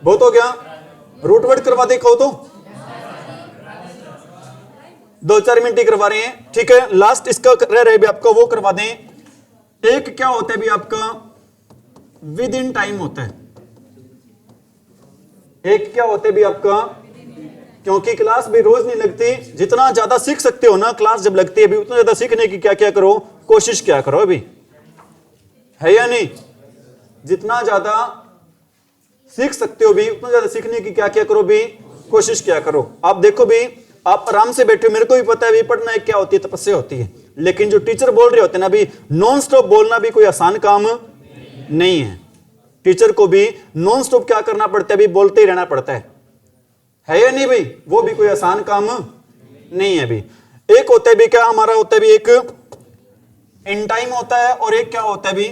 बहुत हो गया। रूट वर्ड करवा देखो तो 2-4 मिनट ही करवा रहे हैं। ठीक है, लास्ट इसका रह रहे भी आपका, वो करवा दें। एक क्या होता है भी आपका? विद इन टाइम होता है। एक क्या होते भी आपका? क्योंकि क्लास भी रोज नहीं लगती, जितना ज्यादा सीख सकते हो ना क्लास जब लगती है भी, उतना ज्यादा सीखने की क्या क्या करो, कोशिश क्या करो अभी, है या नहीं? जितना ज्यादा सीख सकते हो भी, उतना ज्यादा सीखने की क्या क्या करो भी, कोशिश क्या करो। आप देखो भी, आप आराम से बैठे हो, मेरे को भी पता है भी पढ़ना एक क्या होती है, तपस्या होती है। लेकिन जो टीचर बोल रहे होते हैं ना भी, नॉन स्टॉप बोलना भी कोई आसान काम नहीं है। टीचर को भी नॉन स्टॉप क्या करना पड़ता है भी? बोलते ही रहना पड़ता है या नहीं भाई? वो भी कोई आसान काम नहीं है भी। एक होता है भी क्या हमारा होता है भी, एक इन टाइम होता है और एक क्या होता है भी?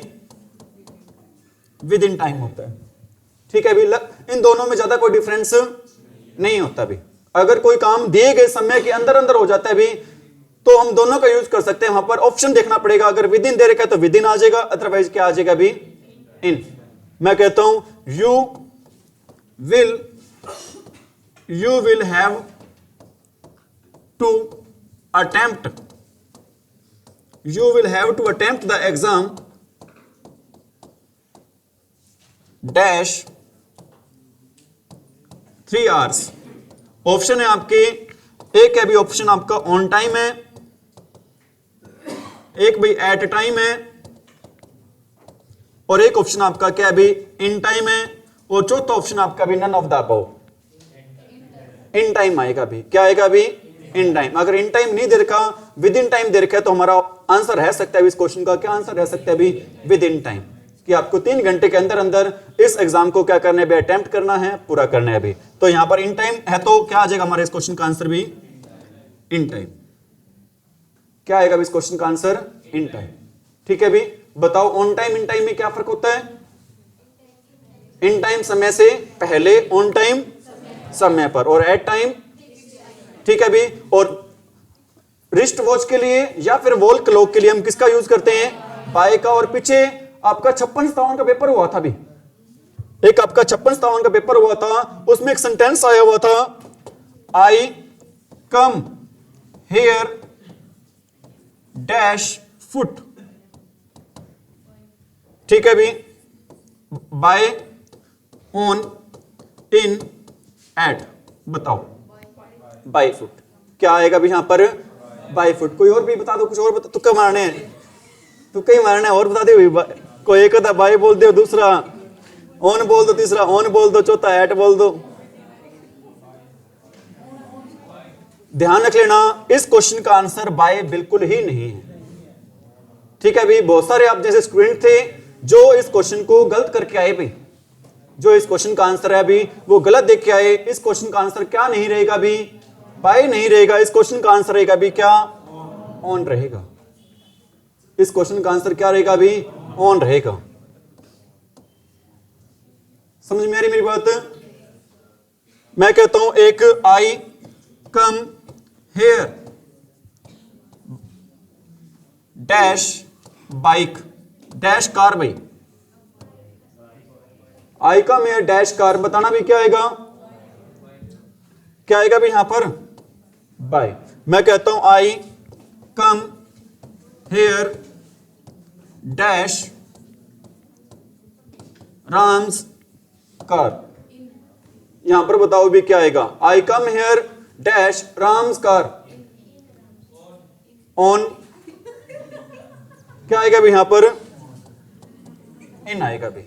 विद इन टाइम होता है। ठीक है भी, इन दोनों में ज्यादा कोई डिफरेंस नहीं होता भी। अगर कोई काम दिए गए समय के अंदर अंदर हो जाता है भी, तो हम दोनों का यूज कर सकते हैं। वहां पर ऑप्शन देखना पड़ेगा, अगर विद इन दे रखा है तो विद इन आ जाएगा, अदरवाइज क्या आ जाएगा भी? इन। मैं कहता हूं you will have to attempt the exam dash 3 hours। Option है आपके, एक है भी ऑप्शन आपका ऑन टाइम है, एक भाई एट टाइम है, और एक ऑप्शन आपका क्या है भाई इन टाइम है, और चौथा ऑप्शन आपका भी none of the above, in time आएगा भी। क्या आएगा भी इन टाइम। अगर इन टाइम नहीं दे रखा, विद इन टाइम दे रखा है, तो हमारा आंसर रह सकता है इस क्वेश्चन का, क्या आंसर रह सकता है भी विद इन टाइम, कि आपको 3 घंटे के अंदर अंदर इस एग्जाम को क्या करना है भी अटेम्प्ट करना है, पूरा करना है भी। तो यहां पर इन टाइम है तो क्या आ जाएगा हमारे इस क्वेश्चन का आंसर भी इन टाइम। क्या आएगा इस क्वेश्चन का आंसर इन टाइम। ठीक है भी। बताओ ऑन टाइम इन टाइम में क्या फर्क होता है। इन टाइम समय से पहले, ऑन टाइम समय पर, और एट टाइम। ठीक है भी। और रिस्ट वॉच के लिए या फिर वॉल क्लॉक के लिए हम किसका यूज करते हैं, बाय का। और पीछे आपका 56-57 का पेपर हुआ था भी, एक आपका 56-57 का पेपर हुआ था, उसमें एक सेंटेंस आया हुआ था, I come here dash foot. ठीक है भी। Bye, on, in, at. बताओ बाय फुट क्या आएगा भी यहां पर, बाय फुट। कोई और भी बता दो, कुछ और बता, तुक्का मारने हैं, तुक्का ही मारना है, और बता दो। कोई एक होता बाय बोल दो, दूसरा ऑन बोल दो, तीसरा ऑन बोल दो, चौथा एट बोल दो। ध्यान रख लेना इस क्वेश्चन का आंसर बाय बिल्कुल ही नहीं है। ठीक है भी। बहुत सारे आप जैसे स्टूडेंट थे जो इस क्वेश्चन को गलत करके आए भी, जो इस क्वेश्चन का आंसर है अभी वो गलत देख के आए। इस क्वेश्चन का आंसर क्या नहीं रहेगा भी, बाय नहीं रहेगा। इस क्वेश्चन का आंसर रहेगा भी क्या, ऑन रहेगा। इस क्वेश्चन का आंसर क्या रहेगा भी, ऑन रहेगा। समझ में आ रही मेरी बात। मैं कहता हूं एक I come here dash bike dash car. भाई I come here dash car, बताना भी क्या आएगा, क्या आएगा भी यहां पर बाय। मैं कहता हूं I come here dash Ram's car. यहां पर बताओ भी क्या आएगा, I come here dash Ram's car, on. क्या आएगा भी यहां पर, इन आएगा भी।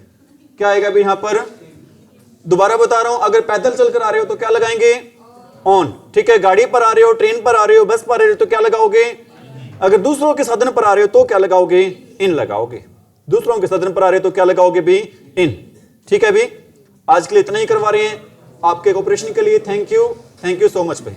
क्या आएगा भी यहां पर, दोबारा बता रहा हूं, अगर पैदल चलकर आ रहे हो तो क्या लगाएंगे, ऑन। ठीक है। गाड़ी पर आ रहे हो, ट्रेन पर आ रहे हो, बस पर आ रहे हो तो क्या लगाओगे, अगर दूसरों के साधन पर आ रहे हो तो क्या लगाओगे, इन लगाओगे। दूसरों के साधन पर आ रहे हो तो क्या लगाओगे भी, इन। ठीक है भी। आज के लिए इतना ही करवा रहे हैं। आपके कोऑपरेशन के लिए थैंक यू सो मच भाई।